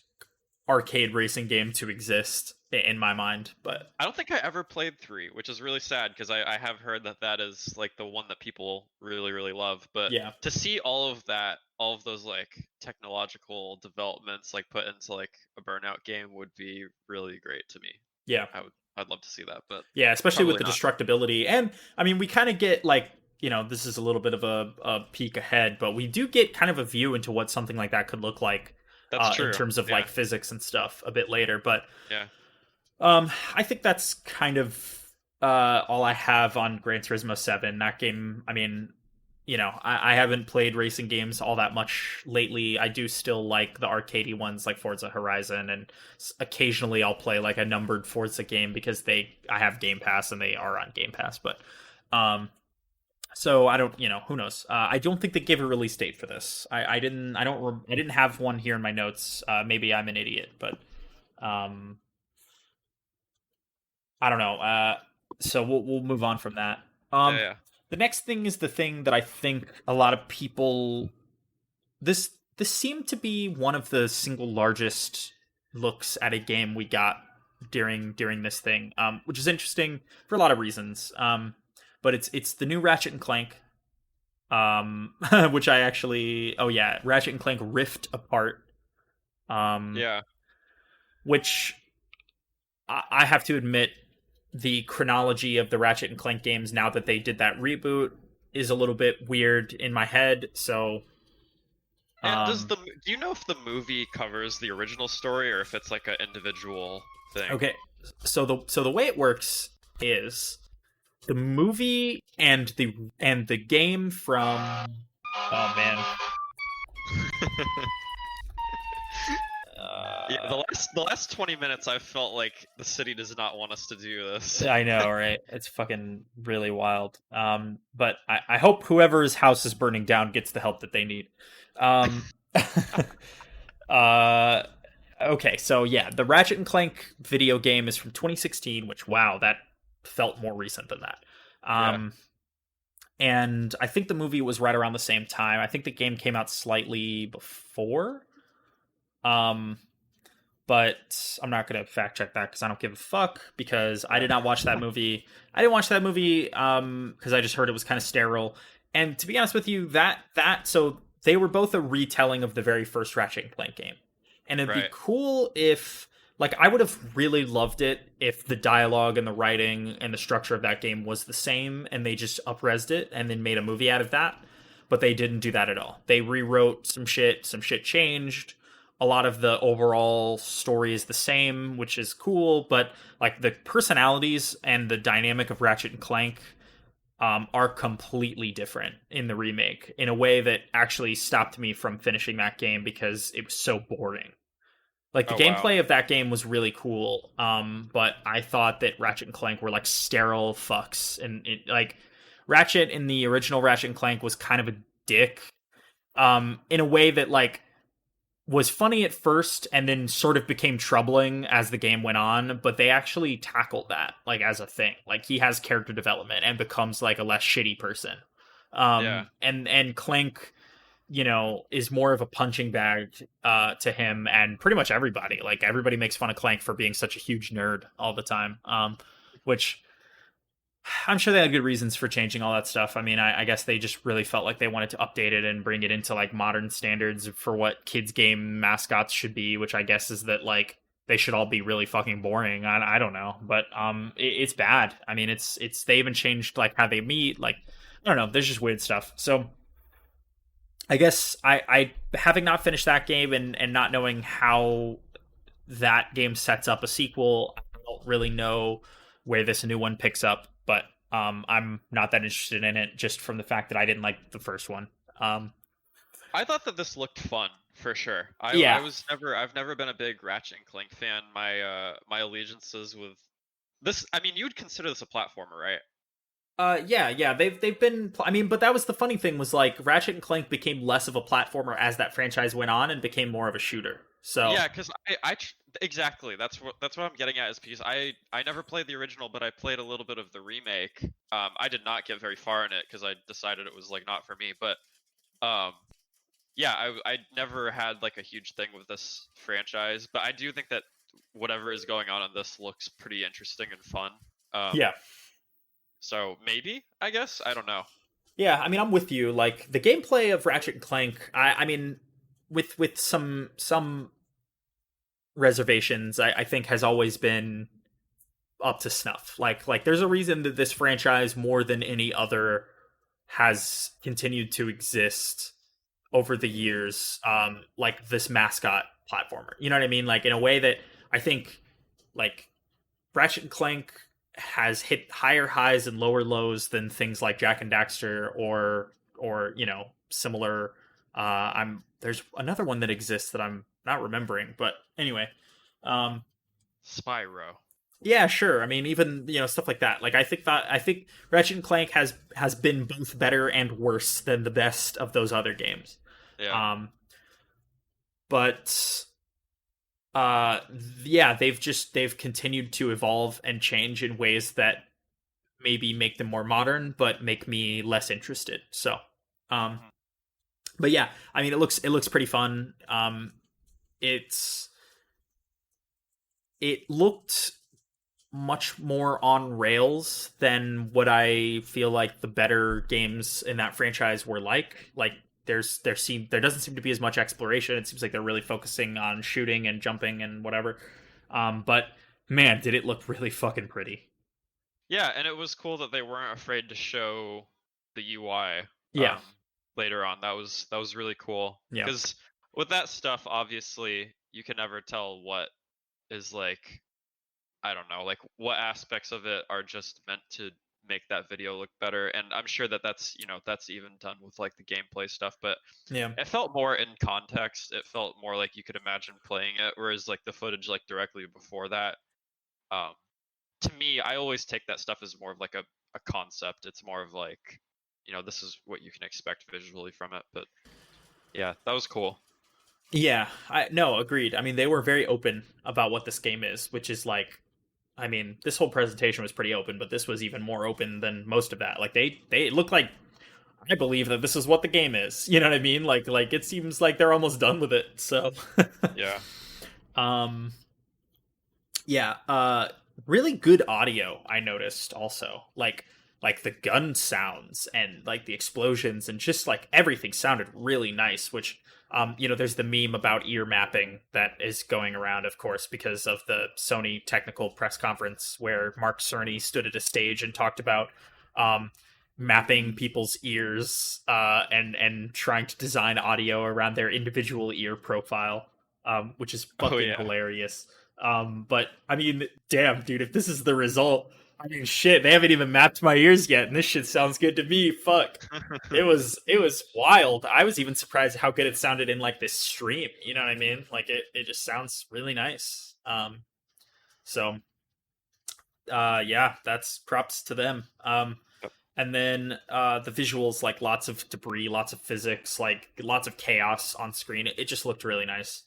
arcade racing game to exist in my mind, but
I don't think I ever played 3, which is really sad because I have heard that that is like the one that people really really love. But
yeah,
to see all of that, all of those like technological developments like put into like a Burnout game would be really great to me.
yeah.
I'd love to see that, but
Yeah, especially with
probably
the
not.
destructibility. And I mean, we kind of get like, this is a little bit of a peek ahead, but we do get kind of a view into what something like that could look like
That's
in
true.
terms of
Yeah.
like physics and stuff a bit later. But
Yeah.
I think that's kind of all I have on Gran Turismo 7. That game, I mean, I haven't played racing games all that much lately. I do still like the arcadey ones like Forza Horizon, and occasionally I'll play like a numbered Forza game because I have Game Pass and they are on Game Pass. But um, so I don't, who knows? I don't think they gave a release date for this. I didn't have one here in my notes. Maybe I'm an idiot, but Um, I don't know. So we'll move on from that.
Yeah,
Um,
yeah.
the next thing is the thing that I think a lot of people this seemed to be one of the single largest looks at a game we got during this thing, which is interesting for a lot of reasons. But it's the new Ratchet and Clank, which I actually Ratchet and Clank Rift Apart, um,
Yeah.
which I have to admit the chronology of the Ratchet and Clank games now that they did that reboot is a little bit weird in my head. So,
And
um,
do you know if the movie covers the original story or if it's like an individual thing?
okay, so the way it works is the movie and the game from oh man
Yeah, the last 20 minutes I felt like the city does not want us to do this.
I know, right? It's fucking really wild. But I hope whoever's house is burning down gets the help that they need. Um, uh, okay, so yeah, the Ratchet and Clank video game is from 2016, which wow, that felt more recent than that.
Yeah.
Um, and I think the movie was right around the same time. I think the game came out slightly before. Um, but I'm not going to fact check that because I don't give a fuck because I did not watch that movie. I didn't watch that movie because I just heard it was kind of sterile. And to be honest with you, so they were both a retelling of the very first Ratchet and Clank game, and it'd be
Right.
cool if like I would have really loved it if the dialogue and the writing and the structure of that game was the same and they just upresed it and then made a movie out of that. But they didn't do that at all. They rewrote some shit changed, a lot of the overall story is the same, which is cool, but like the personalities and the dynamic of Ratchet and Clank are completely different in the remake in a way that actually stopped me from finishing that game because it was so boring. Like the
Oh wow.
gameplay of that game was really cool, but I thought that Ratchet and Clank were like sterile fucks, and it like Ratchet in the original Ratchet and Clank was kind of a dick, in a way that like was funny at first and then sort of became troubling as the game went on, but they actually tackled that like as a thing. Like he has character development and becomes like a less shitty person.
Yeah.
And Clank, is more of a punching bag to him and pretty much everybody. Like everybody makes fun of Clank for being such a huge nerd all the time. Which I'm sure they had good reasons for changing all that stuff. I mean, I guess they just really felt like they wanted to update it and bring it into like modern standards for what kids game mascots should be, which I guess is that like they should all be really fucking boring. I don't know, but it's bad. I mean, it's they even changed like how they meet. Like I don't know, there's just weird stuff. So I guess I having not finished that game and not knowing how that game sets up a sequel, I don't really know where this new one picks up, but I'm not that interested in it just from the fact that I didn't like the first one. Um,
I thought that this looked fun for sure.
yeah,
I've never been a big Ratchet and Clank fan. My allegiances with this, I mean, you'd consider this a platformer, right?
yeah. They've been. I mean, but that was the funny thing was like Ratchet and Clank became less of a platformer as that franchise went on and became more of a shooter. So
Yeah, because exactly that's what I'm getting at is because I never played the original, but I played a little bit of the remake. I did not get very far in it because I decided it was like not for me. But um, yeah, I never had like a huge thing with this franchise, but I do think that whatever is going on in this looks pretty interesting and fun. Um,
yeah,
so maybe I guess I don't know.
yeah. I mean, I'm with you. Like the gameplay of Ratchet and Clank. I mean, with some reservations, I think has always been up to snuff. Like there's a reason that this franchise more than any other has continued to exist over the years. Like this mascot platformer. You know what I mean? Like in a way that I think like Ratchet and Clank has hit higher highs and lower lows than things like Jack and Daxter or similar. I'm There's another one that exists that I'm not remembering, but anyway, um,
Spyro.
yeah, sure. I mean, even stuff like that. Like I think Ratchet and Clank has been both better and worse than the best of those other games.
Yeah.
Um, but uh yeah, they've continued to evolve and change in ways that maybe make them more modern but make me less interested. So um
Mhm.
but yeah, I mean it looks pretty fun. It's it looked much more on rails than what I feel like the better games in that franchise were like. Like there doesn't seem to be as much exploration. It seems like they're really focusing on shooting and jumping and whatever. But man, did it look really fucking pretty.
Yeah, and it was cool that they weren't afraid to show the UI
Yeah.
later on. That was really cool
Yeah.
because with that stuff, obviously, you can never tell what is like, I don't know, like what aspects of it are just meant to make that video look better. And I'm sure that that's even done with like the gameplay stuff, but
Yeah.
it felt more in context. It felt more like you could imagine playing it, whereas like the footage like directly before that, um, to me, I always take that stuff as more of like a concept. It's more of like, this is what you can expect visually from it. But yeah, that was cool.
Yeah. I no, agreed. I mean, they were very open about what this game is, which is like I mean, this whole presentation was pretty open, but this was even more open than most of that. Like they look like I believe that this is what the game is. You know what I mean? Like it seems like they're almost done with it. So
Yeah.
um yeah, really good audio I noticed also. Like the gun sounds and like the explosions and just like everything sounded really nice, which there's the meme about ear mapping that is going around, of course, because of the Sony technical press conference where Mark Cerny stood at a stage and talked about um mapping people's ears and trying to design audio around their individual ear profile, which is
Oh
fucking
yeah.
hilarious. But I mean, damn, dude, if this is the result, I mean, shit, they haven't even mapped my ears yet, and this shit sounds good to me. Fuck, it was wild. I was even surprised how good it sounded in like this stream. You know what I mean? Like it just sounds really nice. So yeah, that's props to them. And then the visuals, like lots of debris, lots of physics, like lots of chaos on screen. It just looked really nice.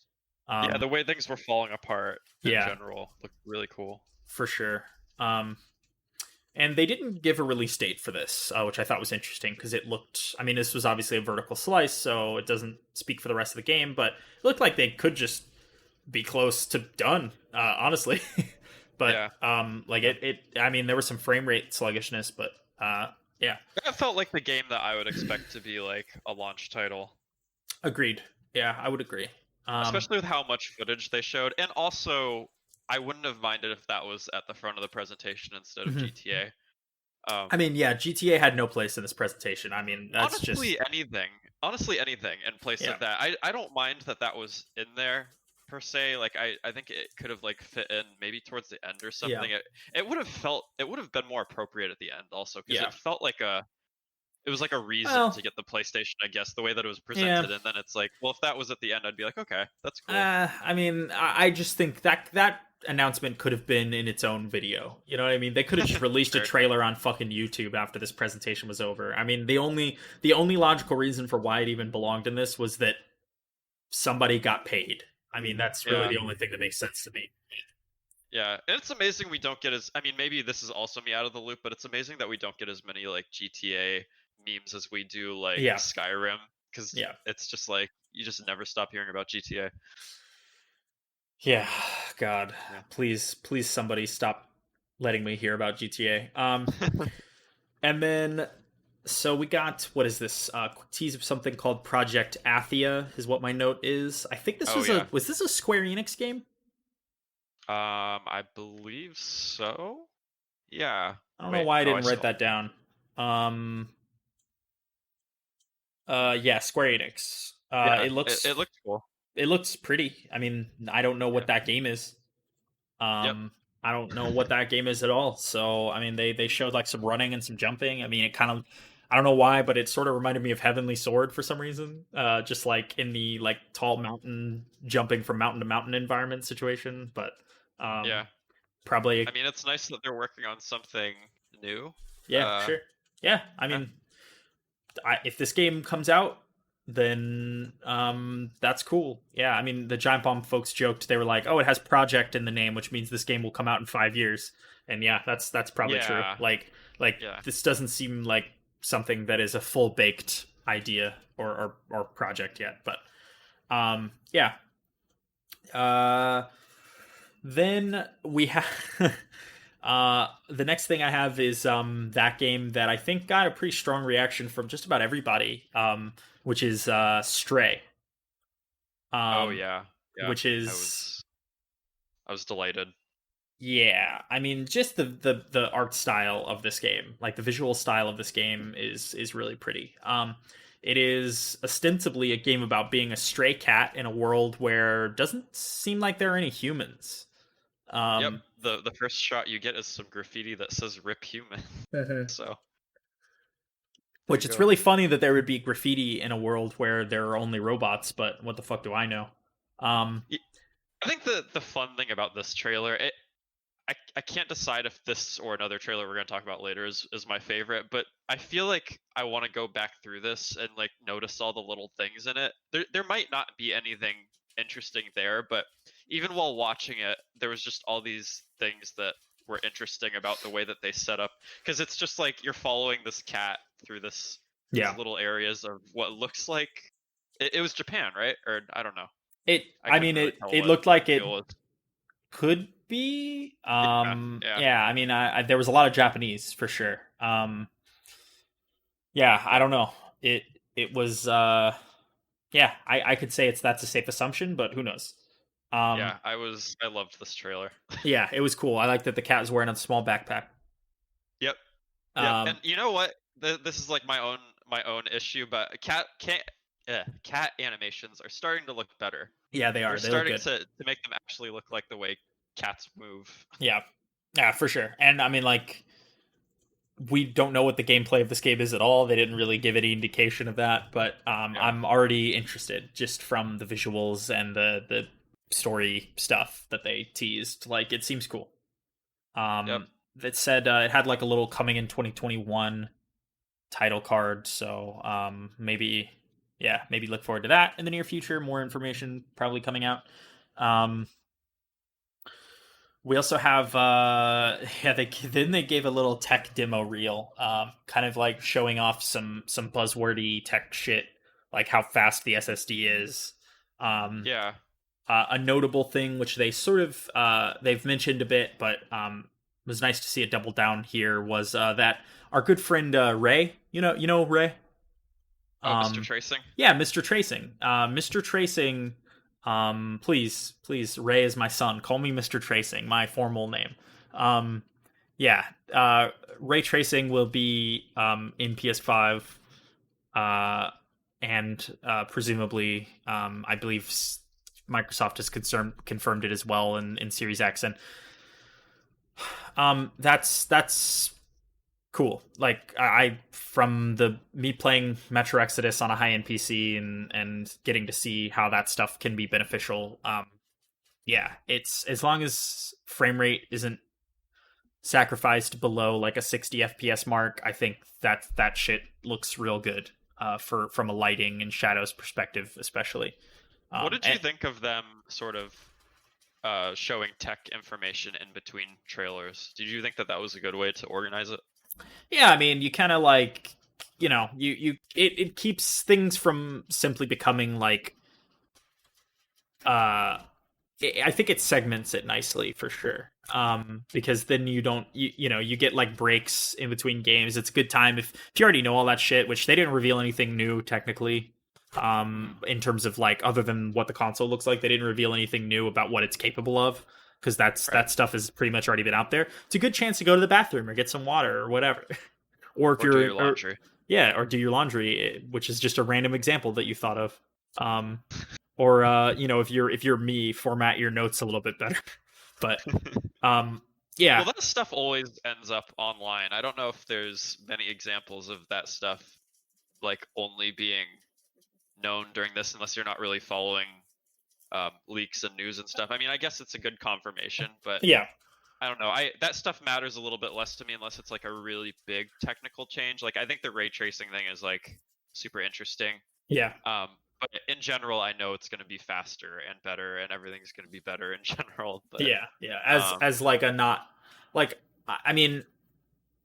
Yeah,
Um,
the way things were falling apart in
yeah,
general looked really cool.
for sure. Um, and they didn't give a release date for this, which I thought was interesting because it looked. I mean, this was obviously a vertical slice, so it doesn't speak for the rest of the game, but it looked like they could just be close to done, honestly. But
Yeah.
like
Yeah.
it. I mean, there was some frame rate sluggishness, but yeah,
That felt like the game that I would expect to be like a launch title.
agreed. Yeah, I would agree.
Especially with how much footage they showed. And also, I wouldn't have minded if that was at the front of the presentation instead of
Mhm.
GTA. Um,
I mean, yeah, GTA had no place in this presentation. I mean, that's just
honestly, anything in place
yeah,
of that. I don't mind that that was in there per se. Like I think it could have like fit in maybe towards the end or
yeah,
something. It would have been more appropriate at the end also because
yeah.
it was like a reason
Well,
to get the PlayStation, I guess, the way that it was
yeah.
presented. And then it's like, well, if that was at the end, I'd be like, okay, that's cool.
I mean, I just think that announcement could have been in its own video. You know what I mean? They could have just released a
Sure.
trailer on fucking YouTube after this presentation was over. I mean, the only logical reason for why it even belonged in this was that somebody got paid. I mean, that's really
Yeah.
the only thing that makes sense to me.
Yeah, and it's amazing we don't get as I mean maybe this is also me out of the loop, but it's amazing that we don't get as many like GTA memes as we do like
Yeah,
Skyrim cuz
yeah,
it's just like you just never stop hearing about GTA.
yeah. God,
Yeah.
please, somebody stop letting me hear about GTA. And then so we got what is this? Quick tease of something called Project Athia is what my note is. I think this
Oh
was
yeah.
a Square Enix game?
I believe so. Yeah.
I don't know
Wait,
why I
no, I
didn't write
saw.
that down. Um yeah, Square Enix.
Yeah, it looked cool.
It looks pretty. I mean, I don't know
Yeah.
what that game is.
Yep.
I don't know what that game is at all. So I mean, they showed like some running and some jumping. I mean, it kind of I don't know why, but it sort of reminded me of Heavenly Sword for some reason. Just like in the like tall mountain jumping from mountain to mountain environment situation. But um,
Yeah. I
probably
mean, it's nice that they're working on something new.
yeah,
Uh
sure, yeah. I
yeah.
mean, if this game comes out, then that's cool. Yeah, I mean the Giant Bomb folks joked, they were like, "Oh, it has project in the name, which means this game will come out in 5 years." And yeah, that's probably true.
Yeah,
Like
yeah.
this doesn't seem like something that is a full baked idea or project yet. But yeah. Uh, then we have the next thing I have is that game that I think got a pretty strong reaction from just about everybody, which is Stray.
Oh
Um,
yeah, yeah.
which
I
is
was I was delighted.
yeah, I mean just the art style of this game, like the visual style of this game is really pretty. It is ostensibly a game about being a stray cat in a world where it doesn't seem like there are any humans.
Yep.
Um,
The first shot you get is some graffiti that says "Rip Human." So there
which
you
it's
go.
really funny that there would be graffiti in a world where there are only robots, but what the fuck do I know? Um,
I think the fun thing about this trailer, I can't decide if this or another trailer we're gonna talk about later is my favorite, but I feel like I want to go back through this and like notice all the little things in it. There might not be anything interesting there, but even while watching it, there was just all these things that were interesting about the way that they set up, because it's just like you're following this cat through these
yeah,
little areas of what looks like it was Japan, right? Or I don't know.
it.
I
I
couldn't
mean,
really
it.
tell
It
what
looked like
the
it
deal was.
could be.
Yeah, yeah,
Yeah. I mean, there was a lot of Japanese for sure. Yeah. I don't know. It was. Yeah. I could say that's a safe assumption, but who knows? Um.
yeah. I loved this trailer.
Yeah. It was cool. I like that the cat was wearing a small backpack.
Yep, yep. And
Um.
you know what? This is like my own issue, but cat animations are starting to look better.
Yeah, they
They're
are. They look
starting
good.
to make them actually look like the way cats move.
Yeah. Yeah, for sure. And I mean, like, we don't know what the gameplay of this game is at all. They didn't really give any indication of that, but
Yeah.
I'm already interested just from the visuals and the story stuff that they teased. Like, it seems cool.
Yep.
That said, it had like a little coming in 2021 title card, so maybe yeah, maybe look forward to that in the near future. More information probably coming out. Um, We also have yeah, they gave a little tech demo reel, kind of like showing off some buzzwordy tech shit, like how fast the SSD is. Um,
Yeah.
a notable thing which they sort of they've mentioned a bit, but it was nice to see it double down here was that our good friend Ray, you know Ray,
Oh, Mr.
um,
Tracing.
yeah, Mr. Tracing. Mr. Tracing, please, Ray is my son. Call me Mr. Tracing, my formal name. Um, yeah, ray tracing will be in PS5, uh, and presumably, I believe Microsoft has confirmed it as well in Series X, and that's cool. Like I from the me playing Metro Exodus on a high end PC and getting to see how that stuff can be beneficial. Yeah, it's as long as frame rate isn't sacrificed below like a 60 FPS mark, I think that shit looks real good. For from a lighting and shadows perspective, especially.
What did you
And
think of them sort of showing tech information in between trailers? Did you think that that was a good way to organize it?
yeah, I mean, you kind of like, it keeps things from simply becoming like uh I think it segments it nicely for sure. Because then you don't you get like breaks in between games. It's a good time if you already know all that shit, which they didn't reveal anything new technically.
Hmm.
In terms of like other than what the console looks like, they didn't reveal anything new about what it's capable of because
Right.
that stuff has pretty much already been out there. It's a good chance to go to the bathroom or get some water or whatever. Or if
Or do
you're
your laundry.
yeah, or do your laundry, which is just a random example that you thought of. Um, or if you're me, format your notes a little bit better. But yeah,
Well, that stuff always ends up online. I don't know if there's many examples of that stuff like only being known during this, unless you're not really following leaks and news and stuff. I mean, I guess it's a good confirmation, but
yeah,
I don't know. I that stuff matters a little bit less to me unless it's like a really big technical change. Like I think the ray tracing thing is like super interesting.
Yeah.
But in general, I know it's going to be faster and better, and everything's going to be better in general. But
Yeah, yeah.
um,
As like a not like I mean,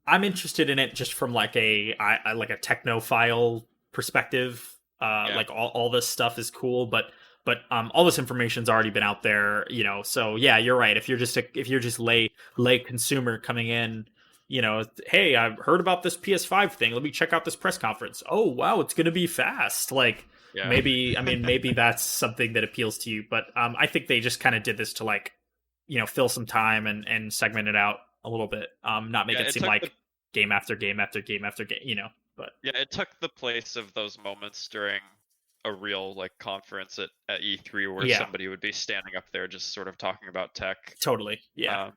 I'm interested in it just from like like a technophile perspective.
yeah,
Like all this stuff is cool, but all this information's already been out there, you know. So yeah, you're right. If you're just lay consumer coming in, you know, hey, I've heard about this PS5 thing. Let me check out this press conference. Oh wow, it's gonna be fast. Like
yeah,
maybe I mean maybe that's something that appeals to you, but I think they just kind of did this to like you know fill some time and segment it out a little bit, not make
yeah.
it
It
seem
took the
like game after game after game after game, you know. But
Yeah, it took the place of those moments during a real like conference at E3 where
yeah,
somebody would be standing up there just sort of talking about tech.
totally, yeah,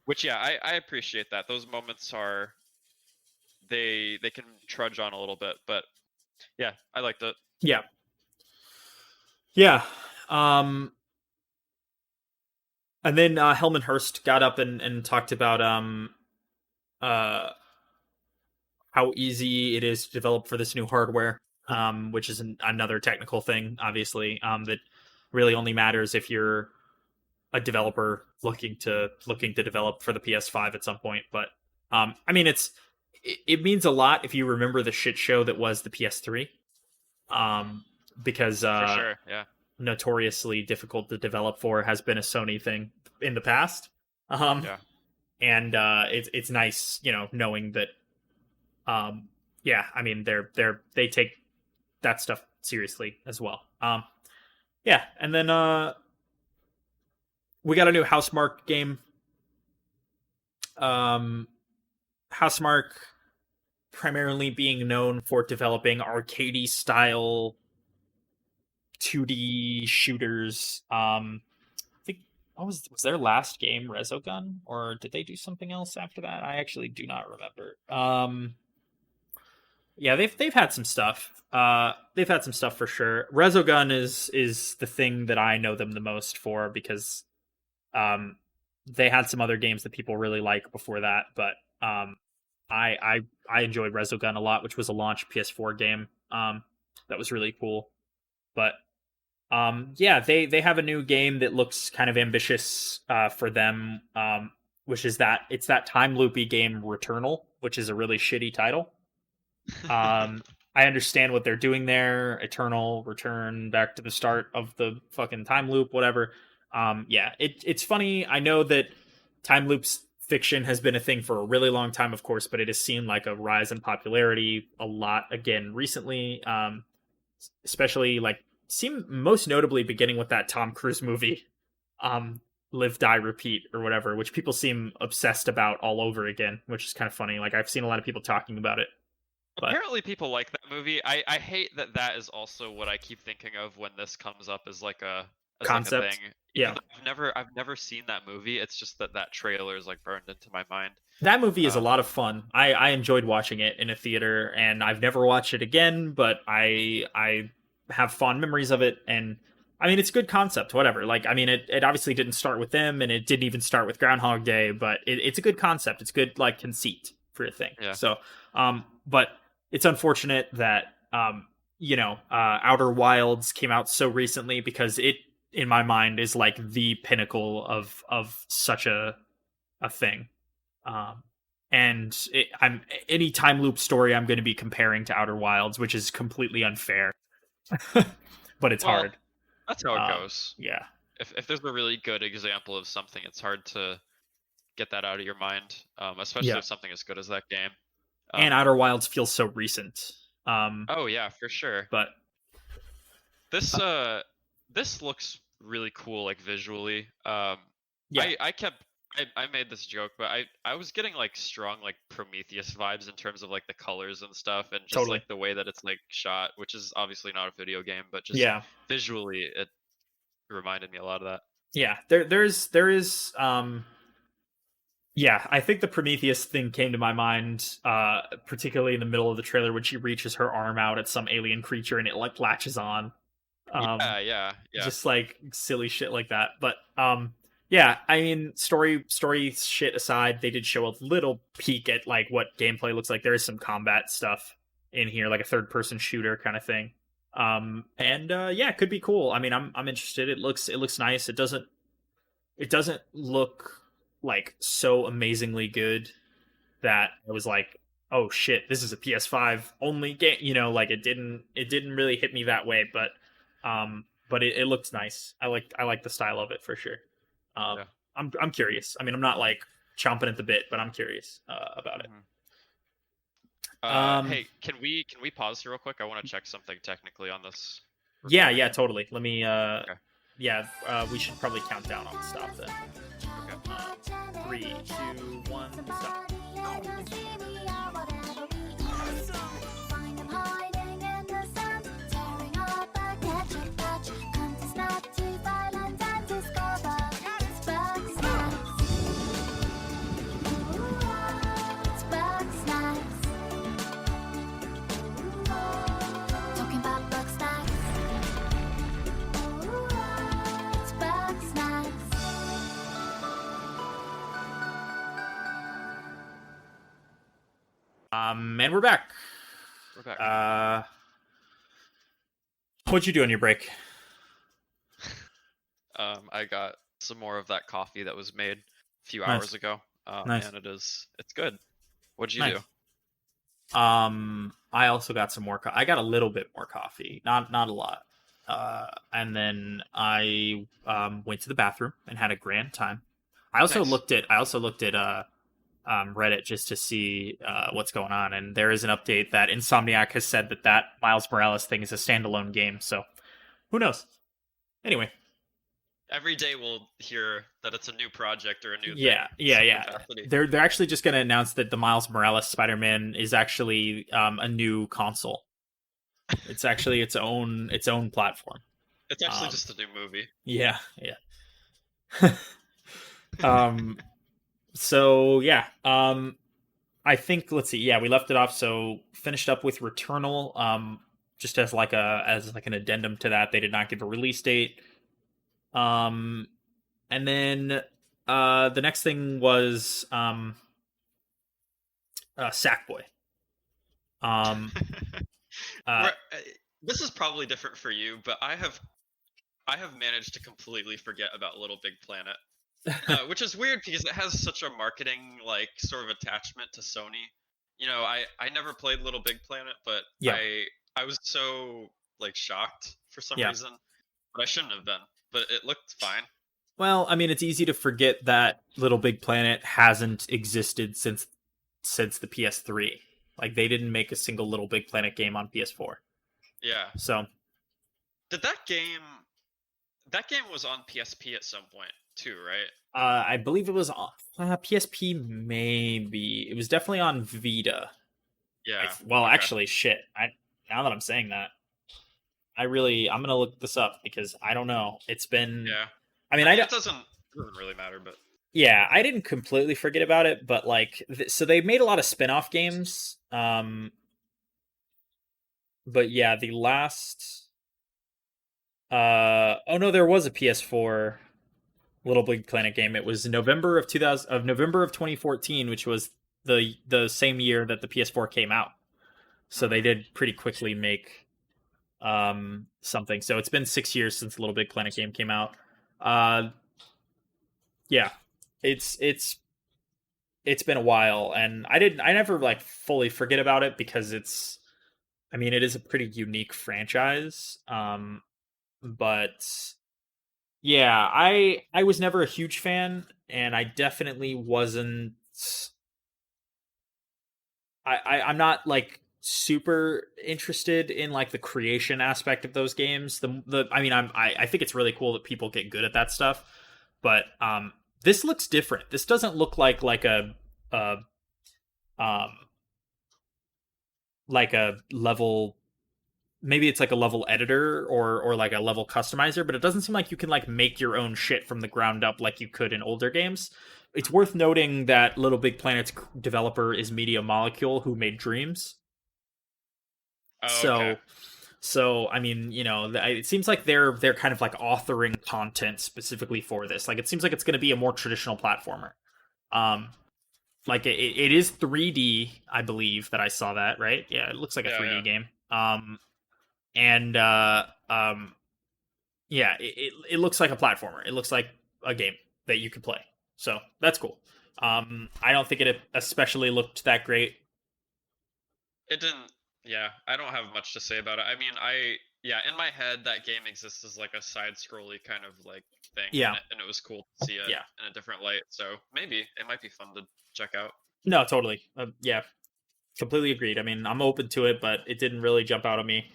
Which yeah, I appreciate that. Those moments are they can trudge on a little bit, but yeah, I liked it.
yeah, yeah. Um, and then Hellman Hurst got up and talked about uh how easy it is to develop for this new hardware, which is another technical thing, obviously, that really only matters if you're a developer looking to develop for the PS5 at some point. But I mean, it means a lot if you remember the shit show that was the PS3, um, because
For sure, yeah.
notoriously difficult to develop for has been a Sony thing in the past. Um,
Yeah.
and it's nice, you know, knowing that. Um, yeah, I mean, they take that stuff seriously as well. Yeah, and then we got a new Housemark game. Um, Housemark primarily being known for developing arcadey style 2D shooters. I think what was their last game Resogun, or did they do something else after that? I actually do not remember. Yeah, they've had some stuff. They've had some stuff for sure. Resogun is the thing that I know them the most for because um they had some other games that people really like before that, but I enjoyed Resogun a lot, which was a launch PS4 game. That was really cool. But yeah, they have a new game that looks kind of ambitious for them, which is that it's that time loopy game Returnal, which is a really shitty title. I understand what they're doing there. Eternal return back to the start of the fucking time loop, whatever. Yeah, it's funny. I know that time loops fiction has been a thing for a really long time, of course, but it has seen like a rise in popularity a lot again recently. Especially like seem most notably beginning with that Tom Cruise movie, um, Live Die Repeat or whatever, which people seem obsessed about all over again, which is kind of funny. Like I've seen a lot of people talking about it. But
Apparently people like that movie. I hate that that is also what I keep thinking of when this comes up as like a thing.
concept,
Even
yeah.
though I've never seen that movie. It's just that that trailer is like burned into my mind.
That movie is a
Um,
lot of fun. I enjoyed watching it in a theater, and I've never watched it again, but I have fond memories of it. And I mean, it's good concept, whatever. Like, I mean, it obviously didn't start with them, and it didn't even start with Groundhog Day, but it's a good concept. It's good like conceit for a thing.
yeah.
So, but it's unfortunate that you know, Outer Wilds came out so recently because it, in my mind, is like the pinnacle of such a thing. Um, and I'm any time loop story I'm going to be comparing to Outer Wilds, which is completely unfair, but it's
Well,
hard.
that's how it goes.
Yeah,
If there's a really good example of something, it's hard to get that out of your mind, especially
yeah.
if something as good as that game.
And
Um,
Outer Wilds feels so recent.
oh yeah, for sure.
But
This this looks really cool, like visually.
yeah,
I kept I made this joke, but I was getting like strong like Prometheus vibes in terms of like the colors and stuff, and just
totally.
like the way that it's like shot, which is obviously not a video game, but just
Yeah,
visually it reminded me a lot of that.
yeah. There is yeah. I think the Prometheus thing came to my mind, particularly in the middle of the trailer when she reaches her arm out at some alien creature and it like latches on. Um,
Yeah, yeah, yeah.
just like silly shit like that. But yeah, I mean, story shit aside, they did show a little peek at like what gameplay looks like. There is some combat stuff in here, like a third person shooter kind of thing. And yeah, it could be cool. I mean, I'm interested. It looks nice. It doesn't look like so amazingly good that I was like, oh shit, this is a PS5 only game. Like it didn't really hit me that way, but it looks nice. I like the style of it for sure. Um,
Yeah.
I'm curious. I mean, I'm not like chomping at the bit, but I'm curious about it.
Mhm.
Um,
Hey, can we pause here real quick? I want to check something technically on this
yeah,
recording.
yeah, totally. Let me.
Okay.
Yeah, we should probably count down on stop then.
Okay.
3, 2, 1, stop. And we're back.
We're back.
What'd you do on your break?
I got some more of that coffee that was made a few
Nice.
hours ago.
Nice.
And it's good. What'd you
Nice.
do?
I also got some more. I got a little bit more coffee, not a lot. And then I went to the bathroom and had a grand time. I also
Nice.
looked at Reddit just to see what's going on, and there is an update that Insomniac has said that Miles Morales thing is a standalone game. So who knows? Anyway,
Every day we'll hear that it's a new project or a new
yeah,
thing.
yeah,
Some
yeah.
capacity.
They're actually just going to announce that the Miles Morales Spider-Man is actually a new console. It's actually its own platform.
It's actually
Um,
just a new movie.
yeah, yeah. um, so yeah. I think let's see. Yeah, we left it off. So finished up with Returnal. Just as like an addendum to that, they did not give a release date. Um, and then the next thing was Sackboy. Um, uh,
This is probably different for you, but I have managed to completely forget about Little Big Planet, which is weird because it has such a marketing like sort of attachment to Sony. I never played Little Big Planet, but
yeah,
I was so like shocked for some
yeah.
reason, but I shouldn't have been. But it looked fine.
Well, I mean, it's easy to forget that Little Big Planet hasn't existed since the PS3. Like they didn't make a single Little Big Planet game on PS4.
Yeah.
So
Did that game? That game was on PSP at some point too, right?
I believe it was on PSP. Maybe it was definitely on Vita.
Yeah.
Well,
Okay.
actually, shit. Now that I'm saying that, I'm gonna look this up because I don't know. It's been.
Yeah.
I mean,
I
I
mean,
don't.
it doesn't really matter, but
Yeah, I didn't completely forget about it, but like, so they made a lot of spin-off games. But yeah, the last. Oh no, there was a PS4 Little Big Planet game. It was November of 2014, which was the same year that the PS4 came out. So they did pretty quickly make something. So it's been 6 years since the Little Big Planet game came out. Yeah, it's been a while, and I never like fully forget about it because I mean, it is a pretty unique franchise. But yeah, I was never a huge fan, and I definitely wasn't. I'm not like super interested in like the creation aspect of those games. The I mean, I think it's really cool that people get good at that stuff, but this looks different. This doesn't look a um like a level, maybe it's like a level editor or like a level customizer, but it doesn't seem like you can like make your own shit from the ground up like you could in older games. It's worth noting that Little Big Planet's developer is Media Molecule, who made Dreams.
oh, okay.
So I mean, it seems like they're kind of like authoring content specifically for this. Like it seems like it's going to be a more traditional platformer. Um, like it is 3D, I believe that I saw that, right? Yeah, it looks like a
Yeah,
3D
yeah.
game. and yeah, it looks like a platformer. It looks like a game that you could play. So that's cool. I don't think it especially looked that great.
It didn't. Yeah, I don't have much to say about it. I mean, yeah, in my head that game exists as like a side-scrolly kind of like thing,
Yeah,
and it was cool to see it
yeah.
in a different light. So maybe it might be fun to check out.
No, totally. Yeah, completely agreed. I mean, I'm open to it, but it didn't really jump out at me.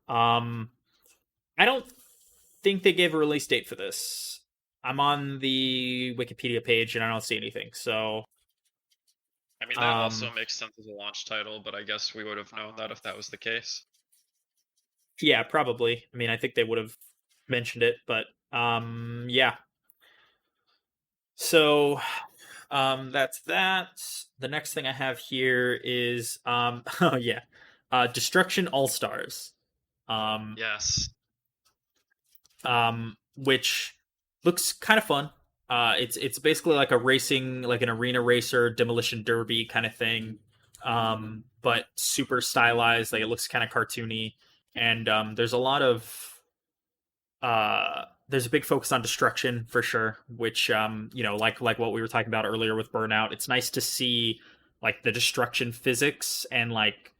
Um, I don't think they gave a release date for this. I'm on the Wikipedia page and I don't see anything. So,
I mean, that
um,
also makes sense as a launch title, but I guess we would have known that if that was the case.
yeah, probably. I mean, I think they would have mentioned it, but yeah. So, that's that. The next thing I have here is oh yeah, Destruction All Stars. Um,
Yes.
which looks kind of fun. It's basically like a racing, like an arena racer, demolition derby kind of thing, but super stylized. Like it looks kind of cartoony, and there's a lot of there's a big focus on destruction for sure. Which like what we were talking about earlier with Burnout. It's nice to see like the destruction physics and like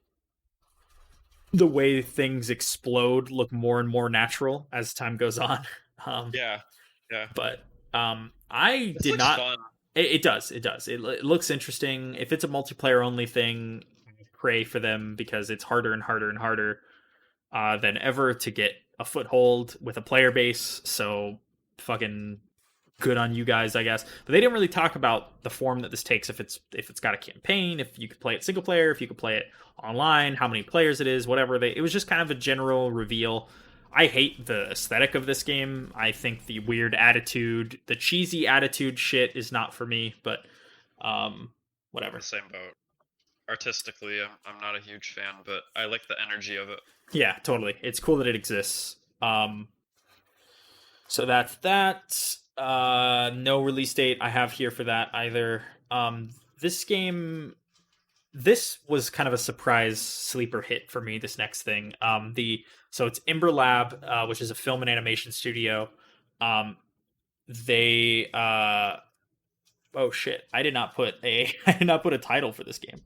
the way things explode look more and more natural as time goes on. Um,
Yeah. Yeah.
but I
This
did
looks
not.
fun.
It does. It does. It looks interesting. If it's a multiplayer only thing, pray for them because it's harder and harder and harder than ever to get a foothold with a player base. So fucking good on you guys, I guess. But they didn't really talk about the form that this takes. If it's got a campaign, if you could play it single player, if you could play it online, how many players it is, whatever. It was just kind of a general reveal. I hate the aesthetic of this game. I think the weird attitude, the cheesy attitude shit is not for me. But
I'm in
whatever.
the same boat. Artistically, I'm not a huge fan, but I like the energy of it.
Yeah, totally. It's cool that it exists. So that's that. No release date I have here for that either. This game, this was kind of a surprise sleeper hit for me. This next thing, so it's Ember Lab, which is a film and animation studio. Um, they oh shit, I did not put a title for this game.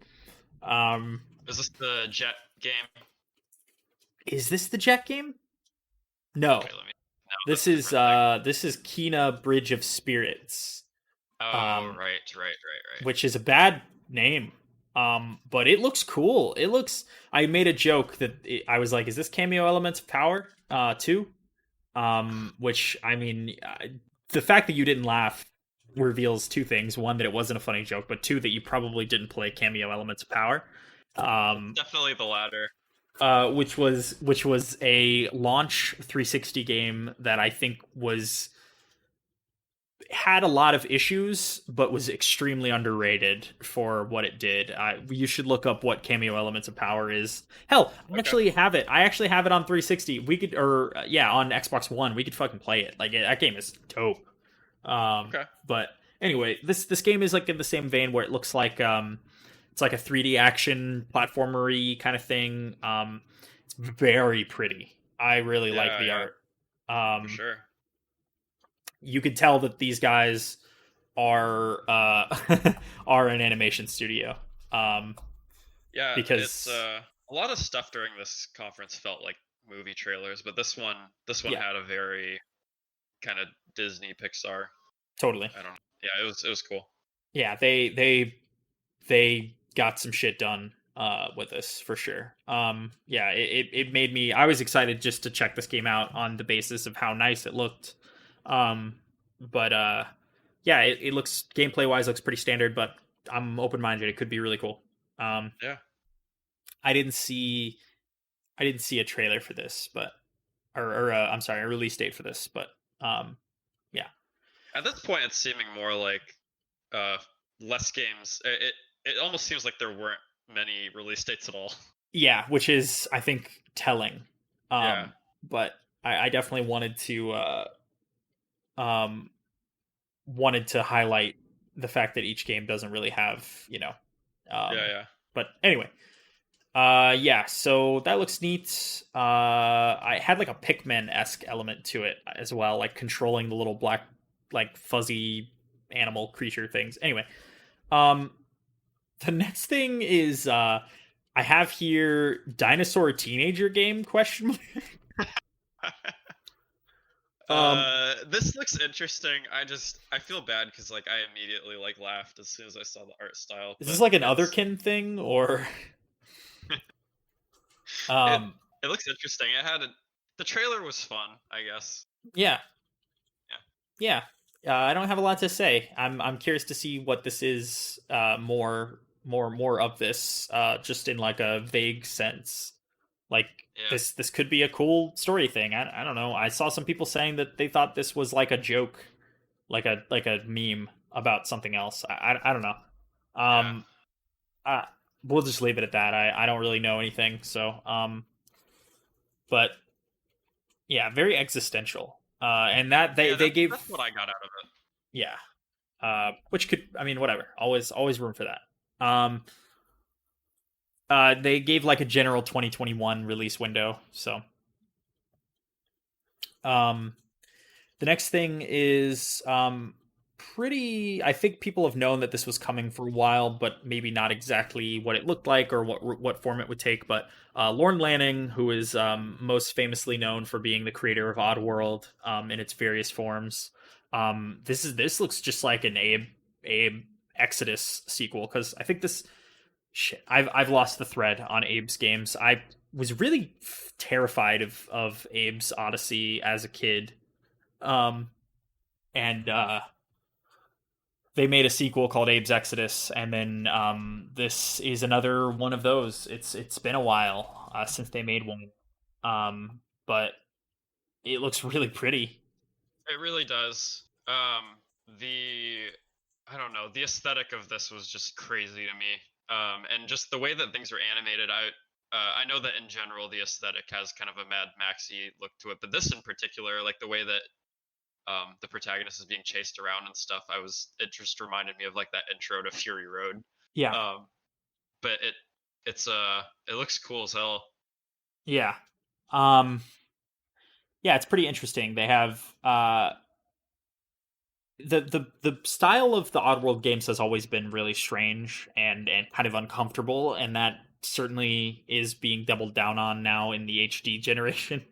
Um,
Is this the Jet game?
is this the Jet game? No,
Okay, let me. No, that's a different thing.
this is Kina Bridge of Spirits.
Oh,
Um,
right.
which is a bad name. But it looks cool. It looks. I made a joke that I was like, "Is this cameo Elements of Power too?" Which I mean, the fact that you didn't laugh reveals two things: one, that it wasn't a funny joke, but two, that you probably didn't play cameo Elements of Power. Um,
Definitely the latter.
which was a launch 360 game that I think was had a lot of issues, but was extremely underrated for what it did. You should look up what Cameo Elements of Power is. Hell, I
Okay.
actually have it. I actually have it on 360. We could, or yeah, on Xbox One. We could fucking play it. Like that game is dope.
Okay.
But anyway, this game is like in the same vein where it looks like it's like a 3D action platformery kind of thing. It's very pretty. I really like the
Yeah,
art.
for
Um,
sure.
you could tell that these guys are are an animation studio.
Yeah, it's
Because
a lot of stuff during this conference felt like movie trailers, but this one
yeah,
had a very kind of Disney Pixar.
totally.
I don't know. Yeah, it was cool.
Yeah, they got some shit done with this for sure. Yeah, it made me. I was excited just to check this game out on the basis of how nice it looked. But yeah, it looks gameplay wise looks pretty standard, but I'm open minded. It could be really cool. Um,
Yeah.
I didn't see I didn't see a trailer for this, but or I'm sorry, a release date for this, but yeah,
At this point, it's seeming more like uh less games. It almost seems like there weren't many release dates at all.
yeah, which is I think telling.
Yeah.
But I definitely um wanted to highlight the fact that each game doesn't really have
Yeah,
um
yeah.
but anyway, Yeah, so that looks neat. I had like a Pikmin-esque element to it as well, like controlling the little black, like fuzzy animal creature things. Anyway, um, the next thing is I have here dinosaur teenager game question mark. Um,
This looks interesting. I feel bad because like I immediately like laughed as soon as I saw the art style,
is this
but
like an
it's
otherkin thing or
it
um
it looks interesting. The trailer was fun, I guess.
yeah,
Yeah.
yeah. I don't have a lot to say. I'm curious to see what this is. More of this. Just in like a vague sense. Like
Yeah.
this could be a cool story thing. I don't know. I saw some people saying that they thought this was like a joke, like a meme about something else. I don't know.
Yeah.
Um, uh, we'll just leave it at that. I don't really know anything. So but yeah, very existential. And that
Yeah,
they
that's
gave
what I got out of it.
yeah. Which could, I mean, whatever. Always room for that. They gave like a general 2021 release window. So, um, the next thing is pretty. I think people have known that this was coming for a while, but maybe not exactly what it looked like or what form it would take. But Lorne Lanning, who is most famously known for being the creator of Oddworld in its various forms, this looks just like an Abe Exodus sequel because I think this shit. I've lost the thread on Abe's games. I was really terrified of Abe's Odyssey as a kid. Um, and they made a sequel called Abe's Exodus, and then this is another one of those. It's been a while since they made one, but it looks really pretty.
It really does. The I don't know, the aesthetic of this was just crazy to me. And just the way that things are animated, I know that in general the aesthetic has kind of a Mad Maxy look to it, but this in particular, like the way that the protagonist is being chased around and stuff, it just reminded me of like that intro to Fury Road.
Yeah,
Um, but it looks cool as hell.
yeah, um, yeah. It's pretty interesting. They have the style of the Oddworld games has always been really strange and kind of uncomfortable, and that certainly is being doubled down on now in the HD generation.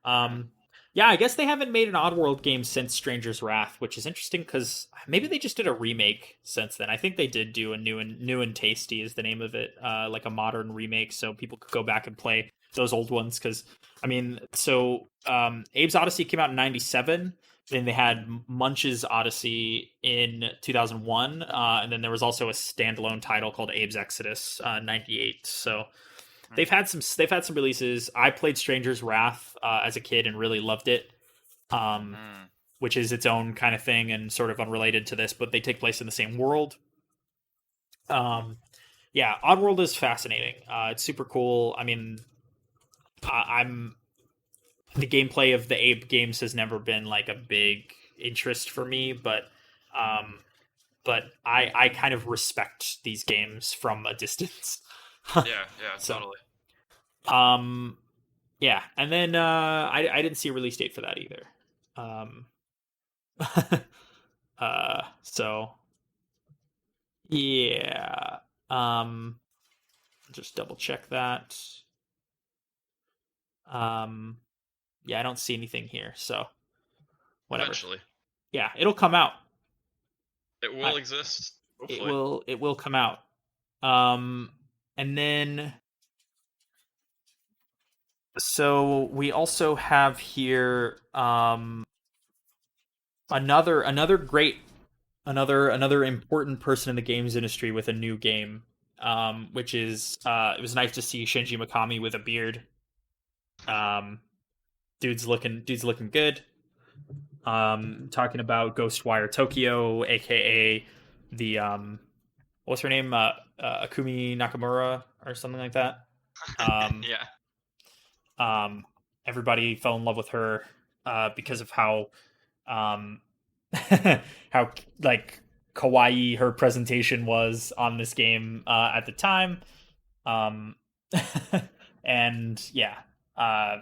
Mhm.
Um, yeah, I guess they haven't made an Oddworld game since Stranger's Wrath, which is interesting because maybe they just did a remake since then. I think they did do a new and tasty is the name of it, like a modern remake, so people could go back and play those old ones. Because I mean, so Abe's Odyssey came out in '97. Then they had Munch's Odyssey in 2001, and then there was also a standalone title called Abe's Exodus '98. So they've had some releases. I played Stranger's Wrath as a kid and really loved it, um,
Mm.
which is its own kind of thing and sort of unrelated to this, but they take place in the same world. Um, yeah, Oddworld is fascinating. It's super cool. I mean, I'm the gameplay of the Abe games has never been like a big interest for me, um, but I kind of respect these games from a distance.
Yeah, yeah,
So,
totally.
um, yeah, and then I didn't see a release date for that either. Um, so yeah, just double check that. Um, yeah, I don't see anything here, so whatever.
Eventually,
Yeah, it'll come out.
it
I,
will exist.
it
Hopefully.
will come out. Um, and then so we also have here another great another important person in the games industry with a new game, which is it was nice to see Shinji Mikami with a beard. Um, dude's looking good. Talking about Ghostwire Tokyo, aka the what's her name, Akumi Nakamura or something like that. Um,
Yeah.
um, everybody fell in love with her because of how um, how like kawaii her presentation was on this game at the time. Um, And yeah, uh,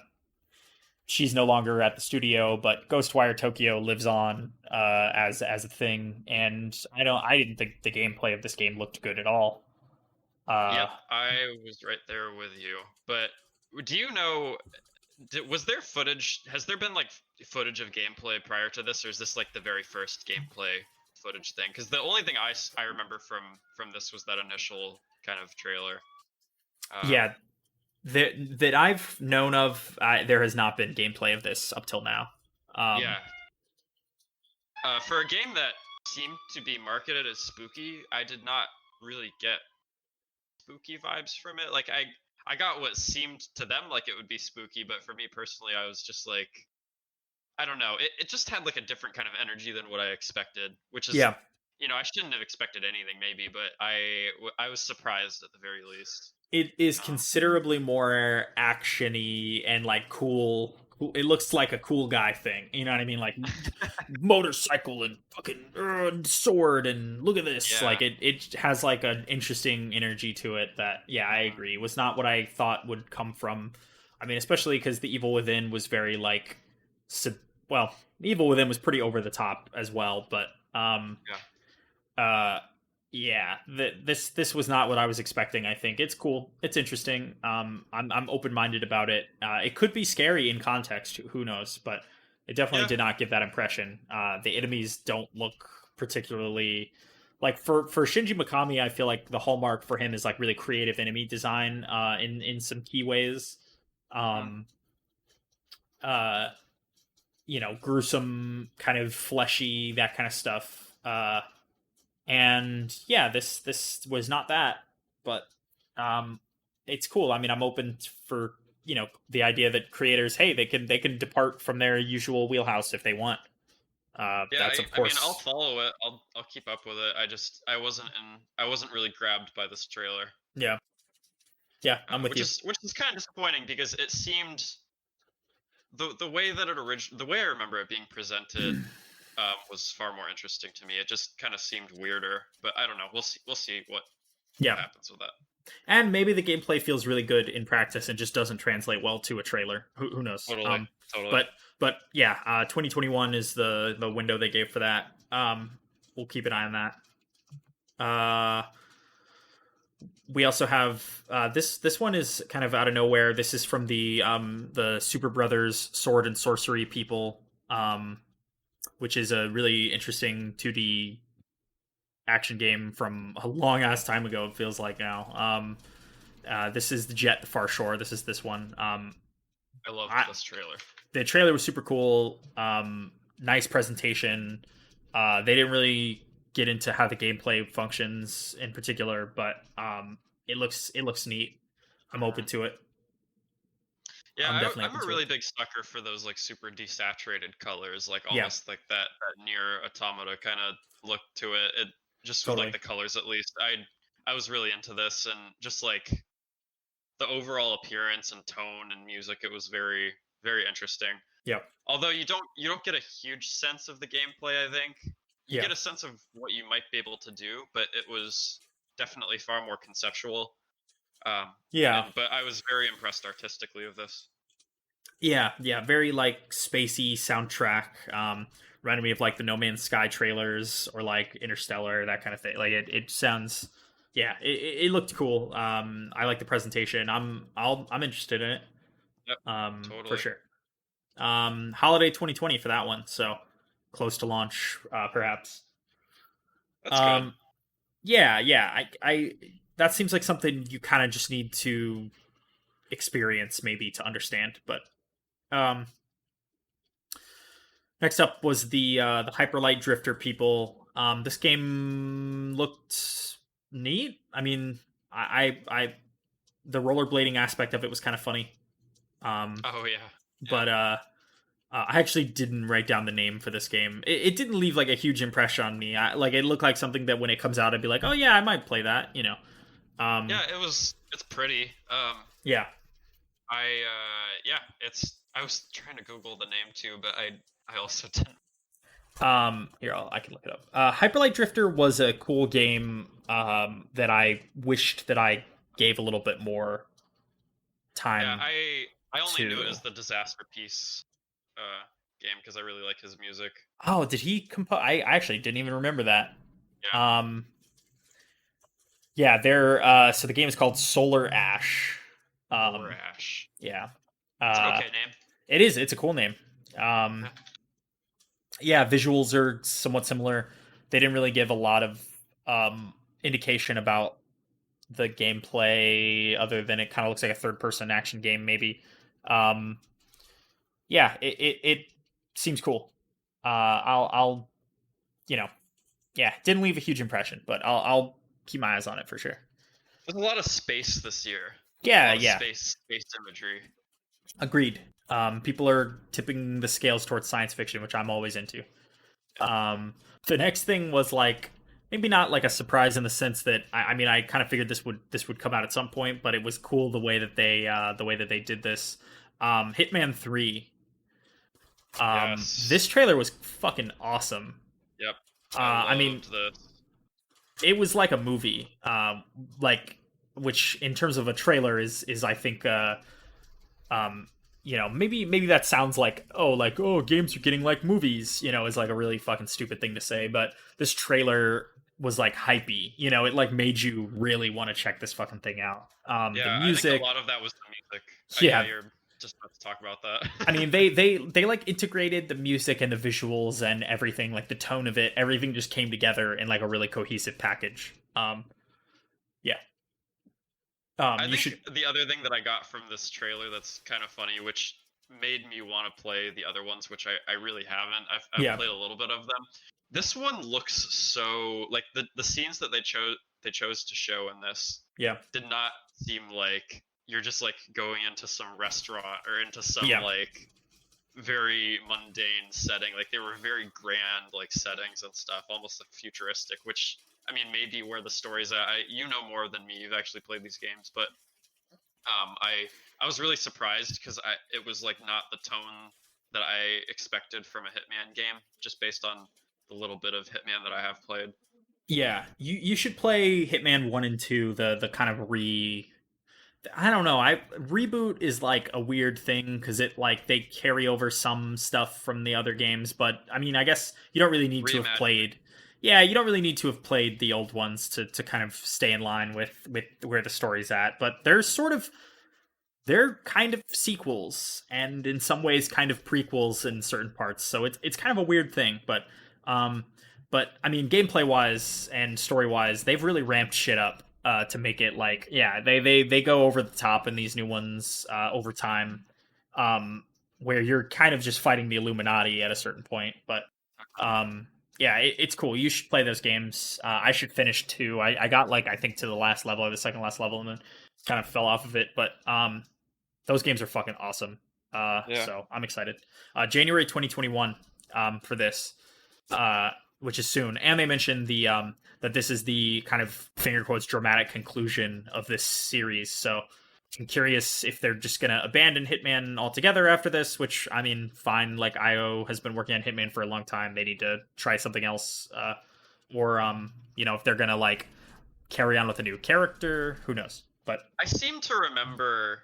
she's no longer at the studio, but Ghostwire Tokyo lives on as a thing. And I didn't think the gameplay of this game looked good at all.
Yep,
Uh,
I was right there with you. But do you know, was there footage? Has there been like footage of gameplay prior to this, or is this like the very first gameplay footage thing? Because the only thing I remember from this was that initial kind of trailer.
yeah, that I've known of, there has not been gameplay of this up till now.
Yeah, for a game that seemed to be marketed as spooky, I did not really get spooky vibes from it. Like I got what seemed to them like it would be spooky, but for me personally, I was just like, I don't know. It just had like a different kind of energy than what I expected, which is,
Yeah,
I shouldn't have expected anything maybe, but I was surprised at the very least.
it is
Um,
considerably more actiony and like cool. It looks like a cool guy thing. You know what I mean? Like motorcycle and fucking sword and look at this.
yeah.
Like it has like an interesting energy to it that yeah, I
Mhm.
agree. Was not what I thought would come from. I mean, especially because the Evil Within was very like sub, well, the Evil Within was pretty over the top as well, but
Yeah.
uh yeah, this was not what I was expecting. I think it's cool, it's interesting. I'm open minded about it. It could be scary in context, who knows, but it definitely
Yeah.
did not give that impression. The enemies don't look particularly like for Shinji Mikami. I feel like the hallmark for him is like really creative enemy design in some key ways.
Mhm.
um uh Gruesome, kind of fleshy, that kind of stuff. And yeah, this was not that, but um it's cool. I mean, I'm open for the idea that creators, hey, they can depart from their usual wheelhouse if they want.
Yeah,
That's of
I mean, I'll
course.
follow it. I'll keep up with it. I wasn't really grabbed by this trailer.
Yeah, yeah, I'm with
Which
you.
is kind of disappointing because it seemed the way that the way I remember it being presented was far more interesting to me. It just kind of seemed weirder, but I don't know. We'll see what
Yeah,
happens with that.
and maybe the gameplay feels really good in practice and just doesn't translate well to a trailer. Who knows?
Totally, totally.
But yeah, 2021 is the window they gave for that. We'll keep an eye on that. We also have this one is kind of out of nowhere. This is from the Super Brothers Sword and Sorcery people, which is a really interesting 2D action game from a long ass time ago. It feels like now. This is the Jet the Far Shore. This one.
I loved
I,
this trailer.
the trailer was super cool. Nice presentation. They didn't really get into how the gameplay functions in particular, but it looks neat. I'm open
Mhm.
to it.
Yeah,
I'm definitely
I'm
open
a
to it.
really big sucker for those like super desaturated colors, like
Yeah,
almost like that near automata kind of look to it. It just with like
totally.
the colors at least. I was really into this and just like the overall appearance and tone and music. It was very interesting.
Yeah,
Although you don't get a huge sense of the gameplay. I think you
yeah,
get a sense of what you might be able to do, but it was definitely far more conceptual. Um,
yeah,
and but I was very impressed artistically with this.
yeah. Very like spacey soundtrack. Reminded me of like the No Man's Sky trailers or like Interstellar, that kind of thing. Like it sounds. Yeah, it looked cool. I like the presentation. I'm interested in it.
Yep,
For
totally.
sure. Holiday 2020 for that one, so close to launch, perhaps.
That's good.
Um, yeah. I that seems like something you kind of just need to experience, maybe, to understand. But um, next up was the Hyperlight Drifter people. This game looked neat. I mean, I the rollerblading aspect of it was kind of funny. Um,
Oh yeah, yeah,
but I actually didn't write down the name for this game. It didn't leave like a huge impression on me. Like it looked like something that when it comes out, I'd be like, oh yeah, I might play that.
yeah. It's pretty.
Yeah.
Yeah. It's I was trying to Google the name too, but I also didn't.
Here I can look it up. Hyperlight Drifter was a cool game that I wished that I gave a little bit more.
Yeah,
time
I only knew it
to.
as the Disaster Piece game because I really like his music.
Oh, did he compose? I actually didn't even remember that.
Yeah,
Um, yeah, they're so the game is called Solar Ash.
Solar
Um,
Ash.
yeah,
It's an
uh,
okay name.
it is. It's a cool name. Um,
Yeah.
yeah, visuals are somewhat similar. They didn't really give a lot of indication about the gameplay other than it kind of looks like a third person action game, maybe. Um, yeah, it seems cool. I'll you know yeah, didn't leave a huge impression, but I'll keep my eyes on it for sure.
There's a lot of space this year. A
Yeah,
lot of
yeah,
space imagery.
agreed. People are tipping the scales towards science fiction, which I'm always into.
Yeah.
The next thing was like maybe not like a surprise in the sense that I mean I kind of figured this would come out at some point, but it was cool the way that they did this. Hitman 3. This
Yes.
trailer was fucking awesome.
Yep. I
I mean,
loved this.
it was like a movie, like which in terms of a trailer is I think um maybe that sounds like oh games are getting like movies, is like a really fucking stupid thing to say, but this trailer was like hypey, it like made you really want to check this fucking thing out. The
Yeah, I think a
music,
lot of that was the music. Yeah,
yeah.
you're just about to talk about that.
I mean, they like integrated the music and the visuals and everything, like the tone of it, everything just came together in like a really cohesive package. Yeah.
I
You
think
should.
the other thing that I got from this trailer that's kind of funny, which made me want to play the other ones, which I really haven't. I've
Yeah,
played a little bit of them. This one looks so like the scenes that they chose to show in this
yeah,
did not seem like you're just like going into some restaurant or into some
yeah,
like very mundane setting. Like they were very grand like settings and stuff, almost like futuristic, which I mean maybe where the story's at. You know more than me. You've actually played these games, but I was really surprised because it was like not the tone that I expected from a Hitman game, just based on the little bit of Hitman that I have played.
yeah. You should play Hitman 1 and 2. The kind of I don't know. I reboot is like a weird thing because it like they carry over some stuff from the other games, but I mean, I guess you don't really need to have
Reimagining.
played. Yeah, you don't really need to have played the old ones to kind of stay in line with where the story's at. But they're kind of sequels and in some ways kind of prequels in certain parts. So it's kind of a weird thing, um but I mean gameplay wise and story wise, they've really ramped shit up to make it like yeah, they go over the top in these new ones over time. Where you're kind of just fighting the Illuminati at a certain point, but yeah, it's cool. You should play those games. I should finish 2. I got like I think to the last level or the second last level and then kind of fell off of it, but those games are fucking awesome.
Yeah.
So I'm excited. January 2021 for this, which is soon. And they mentioned that this is the kind of finger quotes dramatic conclusion of this series. So I'm curious if they're just gonna abandon Hitman altogether after this. Which I mean, fine. Like IO has been working on Hitman for a long time. They need to try something else. Or if they're gonna like carry on with a new character, who knows? But
I seem to remember,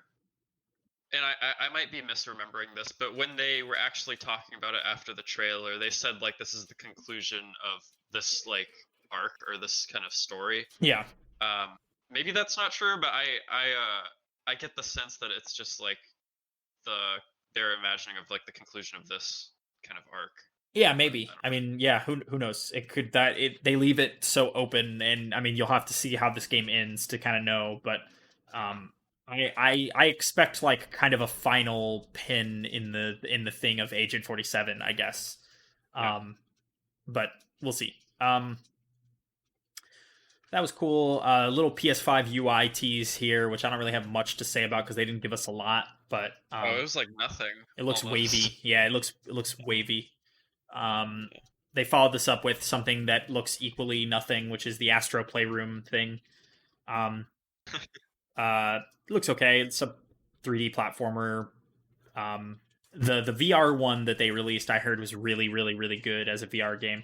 and I might be misremembering this, but when they were actually talking about it after the trailer, they said like this is the conclusion of this like arc or this kind of story.
yeah,
Maybe that's not true, but I get the sense that it's just like the they're imagining of like the conclusion of this kind of arc.
yeah,
But
maybe. I mean, yeah, who knows? It could that it they leave it so open, and I mean, you'll have to see how this game ends to kind of know. But um, I expect like kind of a final pin in the thing of Agent 47, I guess.
yeah.
Um, but we'll see. That was cool. Little PS5 UI tease here, which I don't really have much to say about because they didn't give us a lot. But
Oh, it was like nothing
it looks
almost.
wavy. Yeah, it looks wavy. Um, they followed this up with something that looks equally nothing, which is the Astro Playroom thing. Um, it looks okay. It's a 3D platformer. Um, the VR one that they released, I heard was really, really, really good as a VR game.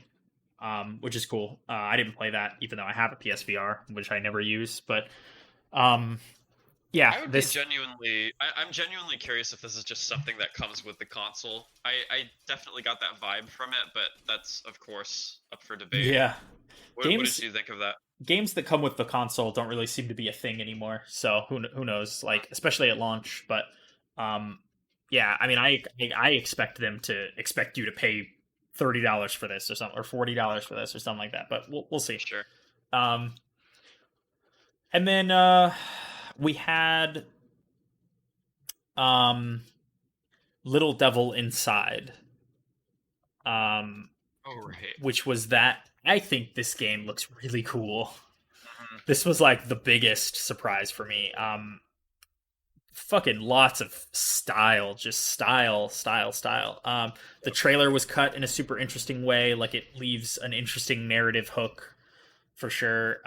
Which is cool. I didn't play that, even though I have a PSVR, which I never use. But um, Yeah,
I would be
this
genuinely. I'm genuinely curious if this is just something that comes with the console. I definitely got that vibe from it, but that's of course up for debate.
yeah.
What did
Games
you think of that?
games that come with the console don't really seem to be a thing anymore. So who knows? Like especially at launch, but um, yeah. I mean, I expect them to expect you to pay $30 for this or something, or $40 for this or something like that. But we'll see.
Sure.
Um, and then we had um, Little Devil Inside, um,
Oh right.
which was that. I think this game looks really cool.
Mhm.
This was like the biggest surprise for me. Fucking lots of style, just style. The
Yep.
trailer was cut in a super interesting way, like it leaves an interesting narrative hook for sure.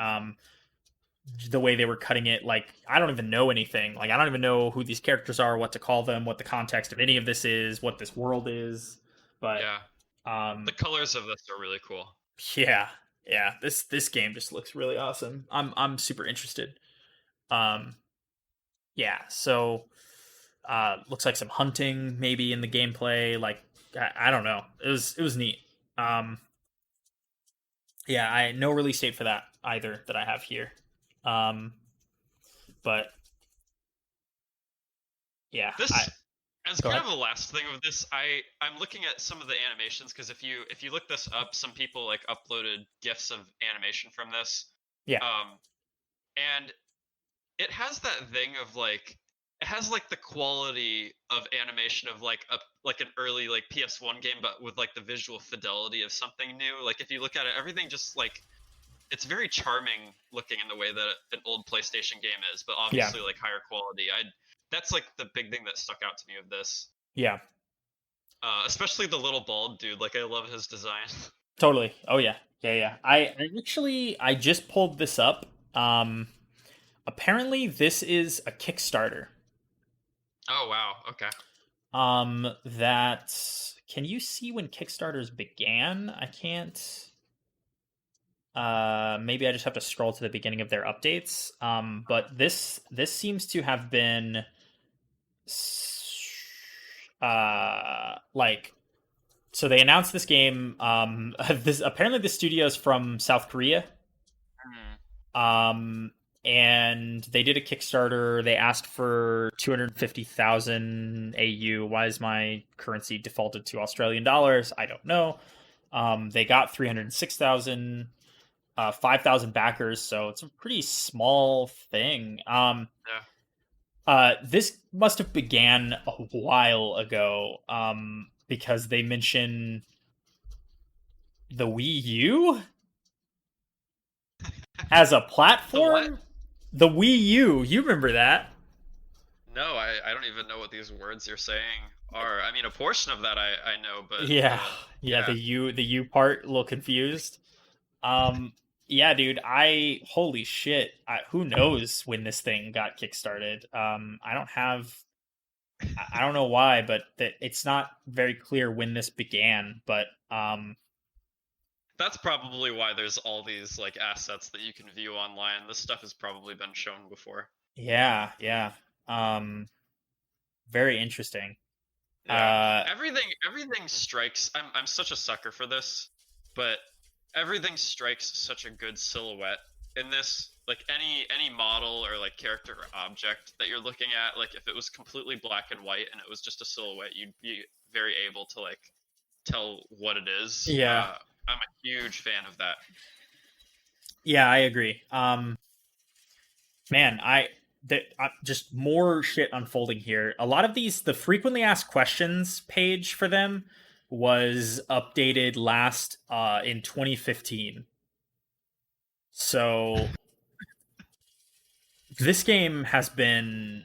The way they were cutting it, like I don't even know anything. Like I don't even know who these characters are, what to call them, what the context of any of this is, what this world is. But
Yeah. The
um,
colors of this are really cool.
yeah, yeah, this game just looks really awesome. I'm super interested. Um, yeah, so looks like some hunting maybe in the gameplay. Like I don't know. It was neat. Um, yeah, I no release date for that either that I have here. Um, but yeah, I
This as
go
kind
ahead.
of a last thing of this, I'm looking at some of the animations because if you look this up, some people like uploaded gifs of animation from this.
Yeah,
Um, and it has that thing of like it has like the quality of animation of like an early like PS1 game, but with like the visual fidelity of something new. Like if you look at it, everything just like it's very charming looking in the way that an old PlayStation game is, but
yeah,
obviously like higher quality. I That's like the big thing that stuck out to me of this,
yeah.
especially the little bald dude. Like I love his design.
Totally. Oh yeah, yeah, yeah. I just pulled this up. Apparently this is a Kickstarter.
Oh wow, okay.
That can you see when Kickstarters began? I can't. Maybe I just have to scroll to the beginning of their updates. But this seems to have been like so they announced this game. This apparently the studio is from South Korea.
Hmm.
Um, and they did a Kickstarter. They asked for 250,000 AU. Why is my currency defaulted to Australian dollars? I don't know. They got 306,000, 5,000 backers, so it's a pretty small thing.
Yeah.
This must have began a while ago, because they mention the Wii U as a
The what?
platform. The Wii U, you remember that?
No, I don't even know what these words you're saying are. I mean, a portion of that I know, but
Yeah, yeah,
yeah,
the U part, a little confused. Um, yeah, dude, I holy shit, who knows when this thing got kickstarted? I don't have, I don't know why, but that it's not very clear when this began. But
that's probably why there's all these like assets that you can view online. This stuff has probably been shown before.
yeah, yeah, um, very interesting.
Yeah.
Uh,
Everything strikes. I'm such a sucker for this, but everything strikes such a good silhouette in this. Like any model or like character or object that you're looking at, like if it was completely black and white and it was just a silhouette, you'd be very able to like tell what it is.
yeah,
I'm a huge fan of that.
yeah, I agree. Man, just more shit unfolding here. A lot of these, the frequently asked questions page for them was updated last in 2015. So this game has been,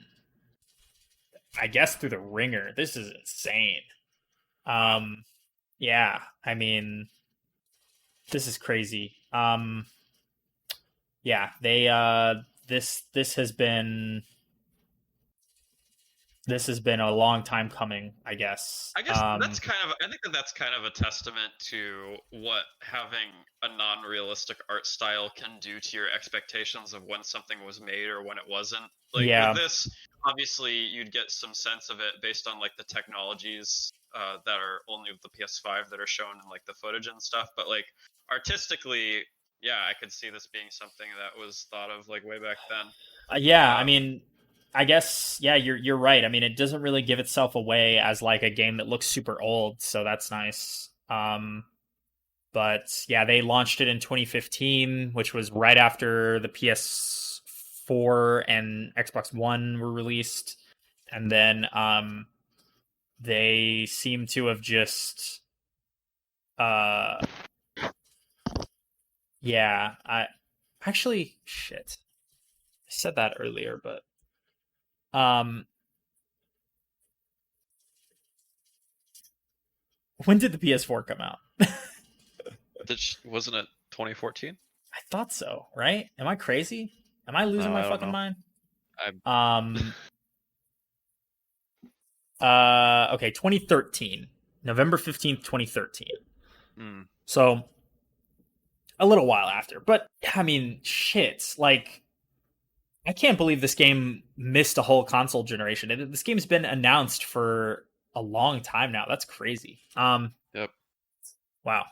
I guess, through the ringer. This is insane.
Wow.
Um, yeah, I mean, this is crazy. Yeah, they this has been this has been a long time coming, I guess.
I guess that's kind of. I think that's kind of a testament to what having a non-realistic art style can do to your expectations of when something was made or when it wasn't. Like with
Yeah.
this, obviously you'd get some sense of it based on like the technologies that are only with the PS5 that are shown in like the footage and stuff. But like artistically, yeah, I could see this being something that was thought of like way back then.
Yeah, I mean, I guess yeah, you're right. I mean, it doesn't really give itself away as like a game that looks super old, so that's nice. But yeah, they launched it in 2015, which was right after the PS4 and Xbox One were released, and then they seem to have just uh yeah, I actually shit. I said that earlier, but um when did the PS4 come out?
Wasn't it 2014?
I thought so, right? Am I crazy? Am I losing
No,
my
I don't
fucking
know.
mind?
I
Okay, 2013. November 15th, 2013.
mm.
So a little while after. But I mean, shit. Like I can't believe this game missed a whole console generation. This game's been announced for a long time now. That's crazy.
Yep.
Wow.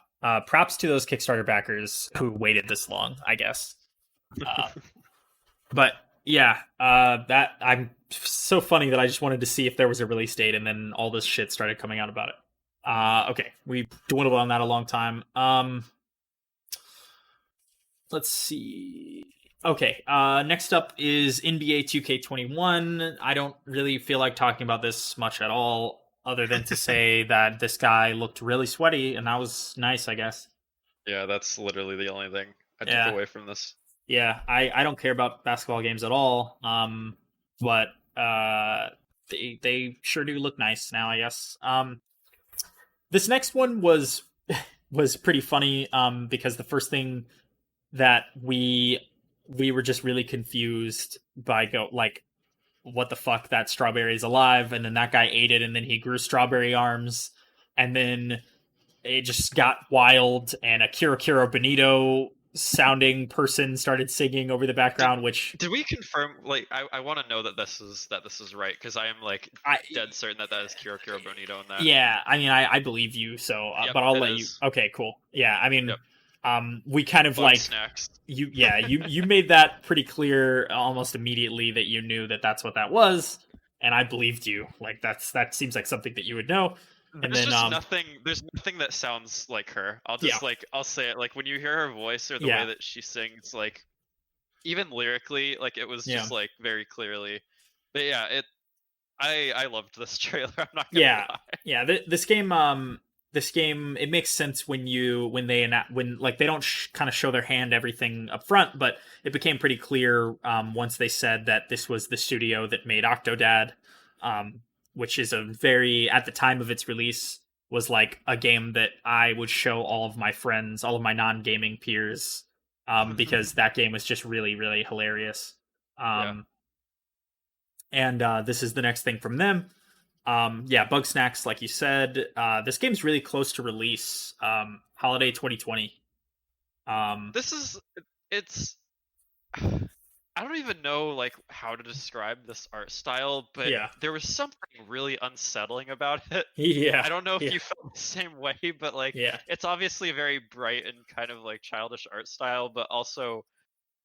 Props to those Kickstarter backers who waited this long, I guess. Uh, but yeah, that I'm so funny that I just wanted to see if there was a release date, and then all this shit started coming out about it. Okay, we dwindled on that a long time. Let's see. Okay, next up is NBA 2K21. I don't really feel like talking about this much at all, other than to say that this guy looked really sweaty, and that was nice, I guess.
Yeah, that's literally the only thing I took
Yeah,
away from this.
yeah. I don't care about basketball games at all. But they sure do look nice now, I guess. This next one was pretty funny. Because the first thing that we were just really confused by like what the fuck, that strawberry is alive, and then that guy ate it, and then he grew strawberry arms, and then it just got wild, and a Kira Kira Bonito sounding person started singing over the background, which
Did we confirm? Like, I want to know that this is right because I am like dead certain that is Kira Kira Bonito in that.
Yeah, I mean, I believe you. So,
Yep,
but I'll let
is.
you. Okay, cool. Yeah, I mean,
Yep.
We kind of
Bug
like
snacks.
you made that pretty clear almost immediately that you knew that that's what that was, and I believed you. Like that seems like something that you would know. And
There's
then
just nothing. There's nothing that sounds like her. I'll just I'll say it. Like when you hear her voice or the way that she sings, like even lyrically, like it was just like very clearly. But yeah, I loved this trailer. I'm not gonna lie.
Yeah. This game, it makes sense when like they don't kind of show their hand everything up front, but it became pretty clear once they said that this was the studio that made Octodad, which is a very, at the time of its release, was like a game that I would show all of my friends, all of my non-gaming peers, because that game was just really, really hilarious. And this is the next thing from them. Bug snacks, like you said. This game's really close to release. Holiday 2020.
It's I don't even know like how to describe this art style, but there was something really unsettling about it.
Yeah.
I don't know if you felt the same way, but like it's obviously a very bright and kind of like childish art style, but also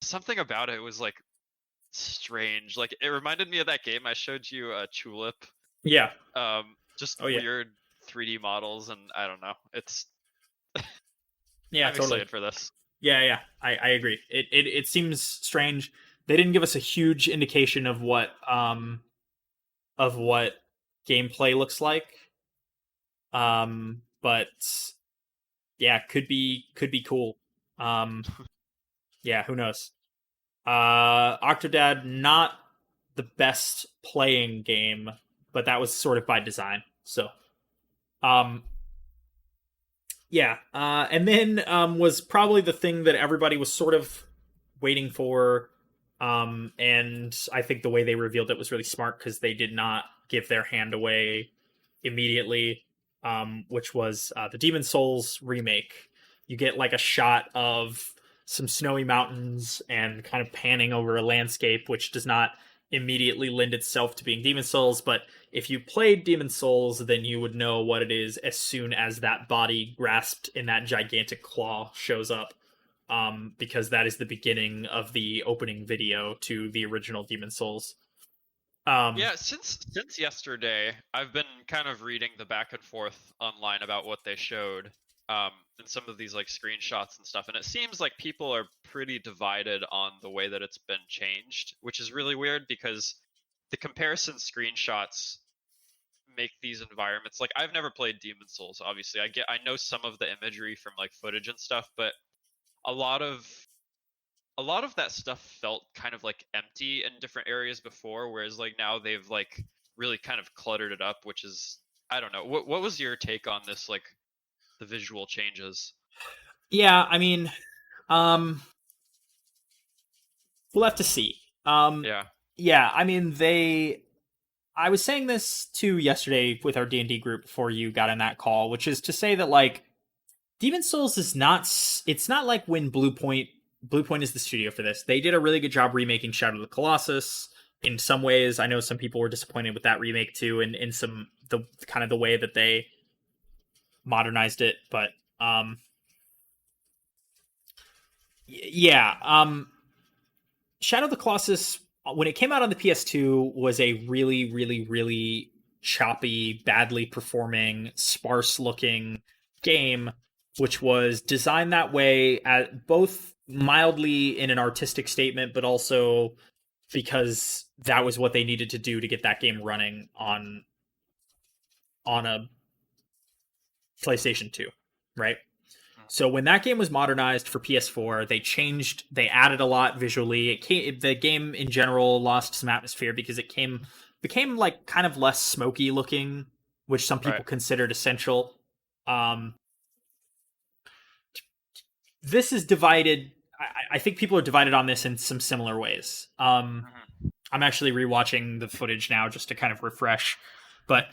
something about it was like strange. Like it reminded me of that game I showed you, Tulip.
Yeah.
Just weird 3D models, and I don't know. It's
yeah,
I'm excited for this.
Yeah. I agree. It seems strange. They didn't give us a huge indication of what gameplay looks like. But yeah, could be cool. Yeah, who knows? Octodad, not the best playing game, but that was sort of by design. So, and then was probably the thing that everybody was sort of waiting for. And I think the way they revealed it was really smart because they did not give their hand away immediately, which was the Demon Souls remake. You get like a shot of some snowy mountains and kind of panning over a landscape, which does not immediately lend itself to being Demon Souls. But if you played Demon Souls, then you would know what it is as soon as that body grasped in that gigantic claw shows up. Because that is the beginning of the opening video to the original Demon Souls.
Yeah, since yesterday, I've been kind of reading the back and forth online about what they showed, and some of these like screenshots and stuff, and it seems like people are pretty divided on the way that it's been changed, which is really weird because the comparison screenshots make these environments like I've never played Demon Souls, obviously. I know some of the imagery from like footage and stuff, but a lot of that stuff felt kind of like empty in different areas before, whereas like now they've like really kind of cluttered it up, which is, I don't know. What was your take on this, like the visual changes?
Yeah, I mean, we'll have to see.
Yeah.
Yeah, I mean, I was saying this too yesterday with our D&D group before you got in that call, which is to say that like Demon Souls is not. It's not like when Bluepoint is the studio for this. They did a really good job remaking Shadow of the Colossus. In some ways, I know some people were disappointed with that remake too, and in some the kind of the way that they modernized it. But yeah, Shadow of the Colossus when it came out on the PS2 was a really, really, really choppy, badly performing, sparse looking game, which was designed that way at both mildly in an artistic statement, but also because that was what they needed to do to get that game running on a PlayStation 2, right? So when that game was modernized for PS4, they added a lot visually. The game in general lost some atmosphere because became like kind of less smoky looking, which some people considered essential. This is divided. I think people are divided on this in some similar ways. I'm actually rewatching the footage now just to kind of refresh, but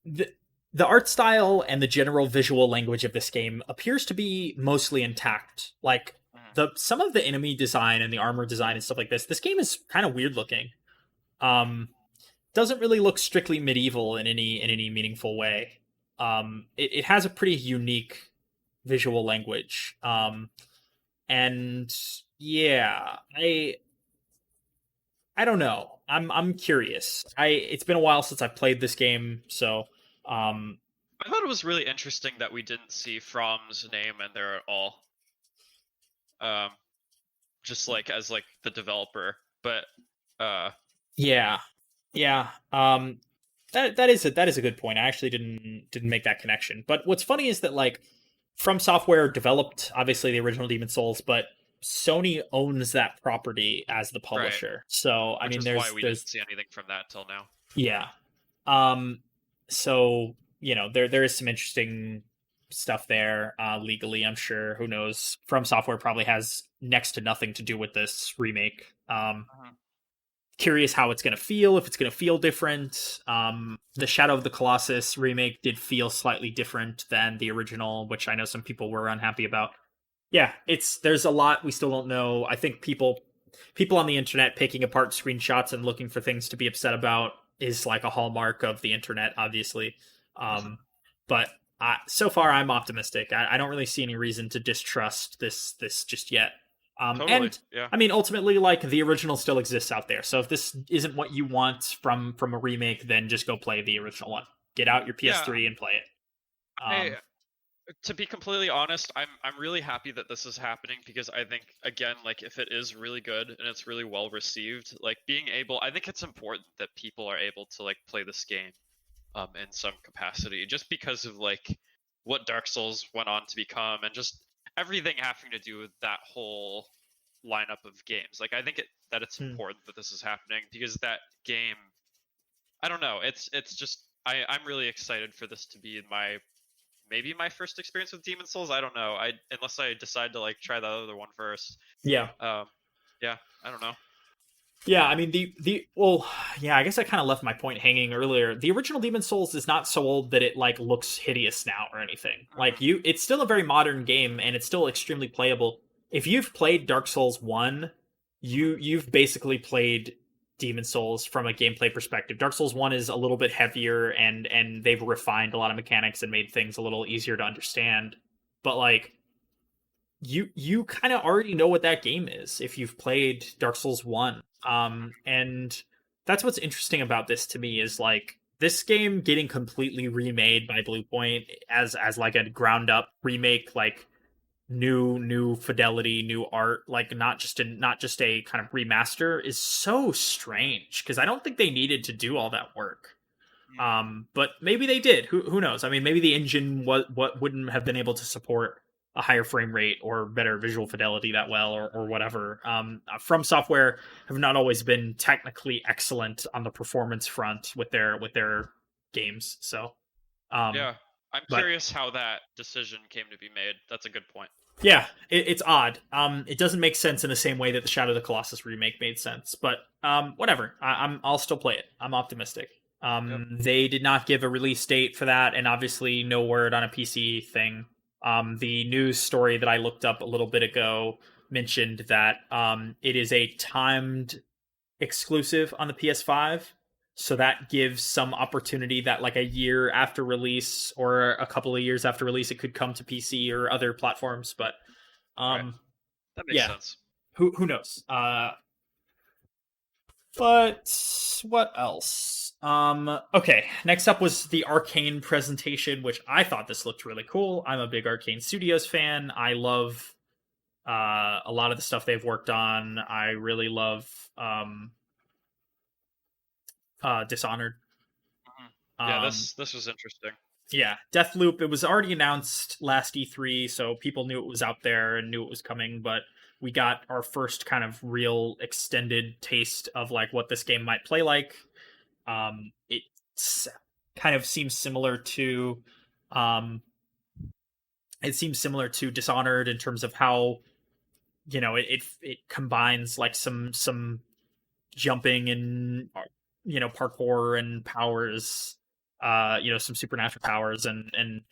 the art style and the general visual language of this game appears to be mostly intact. Like some of the enemy design and the armor design and stuff like this game is kind of weird looking. Doesn't really look strictly medieval in any meaningful way. It has a pretty unique visual language. And yeah, I don't know. I'm curious. It's been a while since I've played this game, so
I thought it was really interesting that we didn't see From's name in there at all. Just like as like the developer, but
yeah. That is a good point. I actually didn't make that connection. But what's funny is that like From Software developed obviously the original Demon Souls, but Sony owns that property as the publisher. Right. So I mean,
why we didn't see anything from that till now.
Yeah. So you know there is some interesting stuff there legally. I'm sure. Who knows? From Software probably has next to nothing to do with this remake. Curious how it's going to feel, if it's going to feel different. The Shadow of the Colossus remake did feel slightly different than the original, which I know some people were unhappy about. Yeah, there's a lot we still don't know. I think people on the internet picking apart screenshots and looking for things to be upset about is like a hallmark of the internet, obviously. But so far, I'm optimistic. I don't really see any reason to distrust this just yet.
Totally,
and
yeah.
I mean, ultimately, like the original still exists out there. So if this isn't what you want from a remake, then just go play the original one. Get out your PS3 and play it.
To be completely honest, I'm really happy that this is happening because I think again, like if it is really good and it's really well received, like I think it's important that people are able to like play this game, in some capacity, just because of like what Dark Souls went on to become and just everything having to do with that whole lineup of games. Like I think that it's important that this is happening because that game, I don't know, it's just I'm really excited for this to be maybe my first experience with Demon Souls. I don't know. Unless I decide to like try that other one first.
Yeah.
Yeah, I don't know.
Yeah, I mean the well, yeah, I guess I kind of left my point hanging earlier. The original Demon Souls is not so old that it like looks hideous now or anything. Like
Mhm.
it's still a very modern game and it's still extremely playable. If you've played Dark Souls 1, you've basically played Demon Souls from a gameplay perspective. Dark Souls 1 is a little bit heavier and they've refined a lot of mechanics and made things a little easier to understand. But like you kind of already know what that game is if you've played Dark Souls 1. And that's what's interesting about this to me is like this game getting completely remade by Bluepoint as like a ground up remake, like new fidelity, new art, like not just a kind of remaster, is so strange because I don't think they needed to do all that work.
Mhm.
But maybe they did. Who knows? I mean, maybe the engine what wouldn't have been able to support a higher frame rate or better visual fidelity that well, or whatever. From Software have not always been technically excellent on the performance front with their games. So, um,
Yeah, I'm
but
curious how that decision came to be made. That's a good point.
yeah, it's odd. It doesn't make sense in the same way that the Shadow of the Colossus remake made sense. But whatever. I'll still play it. I'm optimistic.
Yep.
They did not give a release date for that, and obviously no word on a PC thing. The news story that I looked up a little bit ago mentioned that it is a timed exclusive on the PS5. So that gives some opportunity that like a year after release or a couple of years after release, it could come to PC or other platforms. But
Right.
um,
That makes
yeah,
sense.
who knows? But what else? Okay, next up was the Arcane presentation, which I thought this looked really cool. I'm a big Arcane Studios fan. I love a lot of the stuff they've worked on. I really love Dishonored.
Mhm. Yeah,
Um,
this was interesting.
yeah, Deathloop. It was already announced last E3, so people knew it was out there and knew it was coming. But we got our first kind of real extended taste of like what this game might play like. It kind of seems similar to, um, it seems similar to Dishonored in terms of how it combines like some jumping and parkour and powers, some supernatural powers and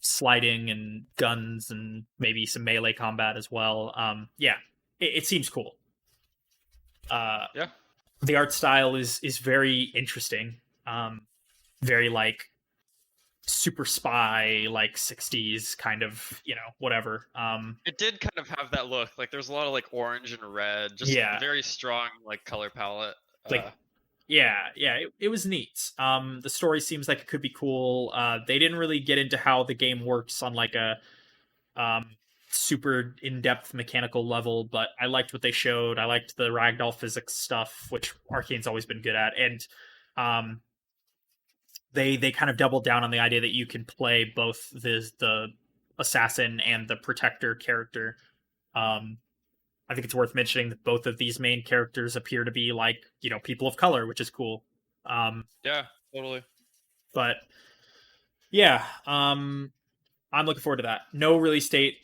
sliding and guns and maybe some melee combat as well. Yeah, it seems cool. uh
Yeah.
the art style is very interesting. Very like super spy, like 60s kind of, whatever.
It did kind of have that look. Like there's a lot of like orange and red, just
Yeah,
very strong like color palette.
like yeah, it was neat. The story seems like it could be cool. They didn't really get into how the game works on like a um super in-depth mechanical level, but I liked what they showed. I liked the ragdoll physics stuff, which Arcane's always been good at. And um they kind of doubled down on the idea that you can play both the assassin and the protector character. um I think it's worth mentioning that both of these main characters appear to be like, people of color, which is cool. Um,
yeah, totally.
but yeah, I'm looking forward to that. No release date.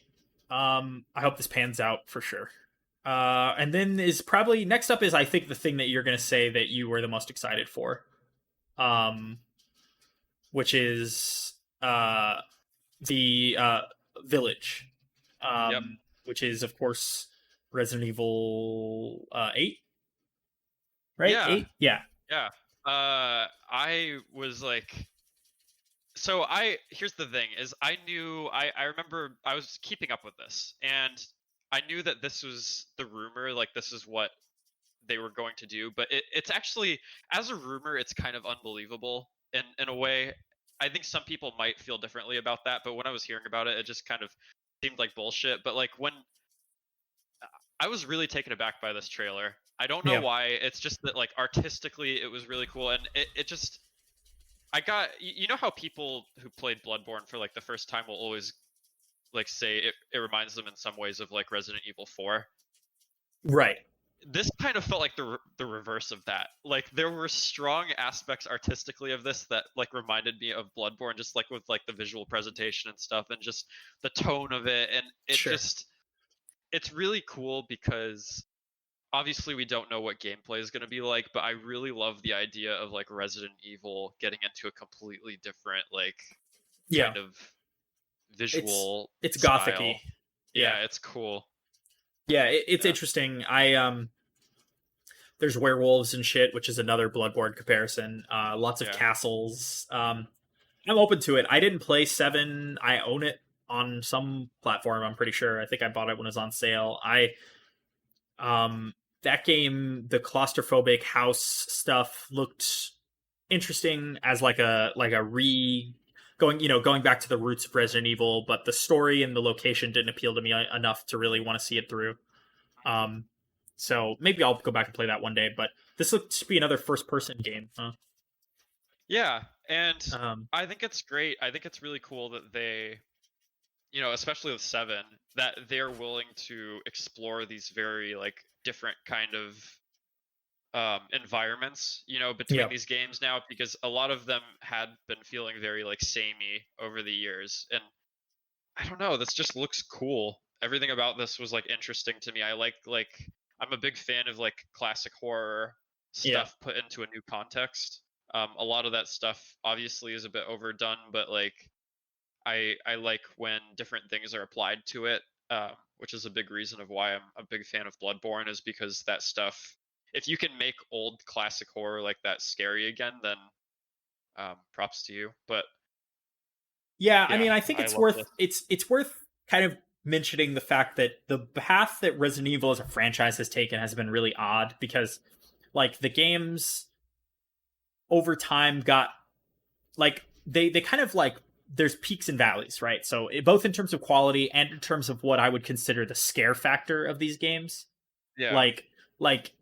I hope this pans out for sure. And then is probably next up is I think the thing that you're going to say that you were the most excited for, um, which is the Village,
Yep.
which is of course Resident Evil 8, right?
Yeah.
8, yeah.
Yeah. I was like, so here's the thing is I remember I was keeping up with this and I knew that this was the rumor, like this is what they were going to do, but it's actually, as a rumor, it's kind of unbelievable in a way. I think some people might feel differently about that, but when I was hearing about it, it just kind of seemed like bullshit. But like when I was really taken aback by this trailer, I don't know
Yeah.
why. It's just that like artistically, it was really cool, and it just I got you know how people who played Bloodborne for like the first time will always like say it reminds them in some ways of like Resident Evil 4.
Right.
This kind of felt like the reverse of that. Like there were strong aspects artistically of this that like reminded me of Bloodborne, just like with like the visual presentation and stuff, and just the tone of it, and
Sure.
it's really cool because obviously we don't know what gameplay is going to be like, but I really love the idea of like Resident Evil getting into a completely different like
Yeah,
kind of
it's
visual
it's gothicy.
style.
Yeah,
Yeah, it's cool.
yeah, it's
Yeah.
interesting. There's werewolves and shit, which is another Bloodborne comparison. Lots of
Yeah.
castles. I'm open to it. I didn't play 7. I own it on some platform. I'm pretty sure. I think I bought it when it was on sale. That game, the claustrophobic house stuff looked interesting as like a re going back to the roots of Resident Evil, but the story and the location didn't appeal to me enough to really want to see it through. Um, so maybe I'll go back and play that one day. But this looks to be another first person game. Huh?
Yeah, and
Um,
I think it's great. I think it's really cool that they, especially with 7, that they're willing to explore these very like different kind of environments, between
yeah,
these games now, because a lot of them had been feeling very like samey over the years. And I don't know, this just looks cool. Everything about this was like interesting to me. I like I'm a big fan of like classic horror
yeah.
stuff put into a new context. A lot of that stuff obviously is a bit overdone, but like I like when different things are applied to it, which is a big reason of why I'm a big fan of Bloodborne, is because that stuff. If you can make old classic horror like that scary again, then props to you. But
Yeah, I
yeah,
mean, I think
I
it's
love
worth
this.
it's worth kind of mentioning the fact that the path that Resident Evil as a franchise has taken has been really odd because like the games over time got like they kind of like there's peaks and valleys, right? So both in terms of quality and in terms of what I would consider the scare factor of these games.
Yeah,
Like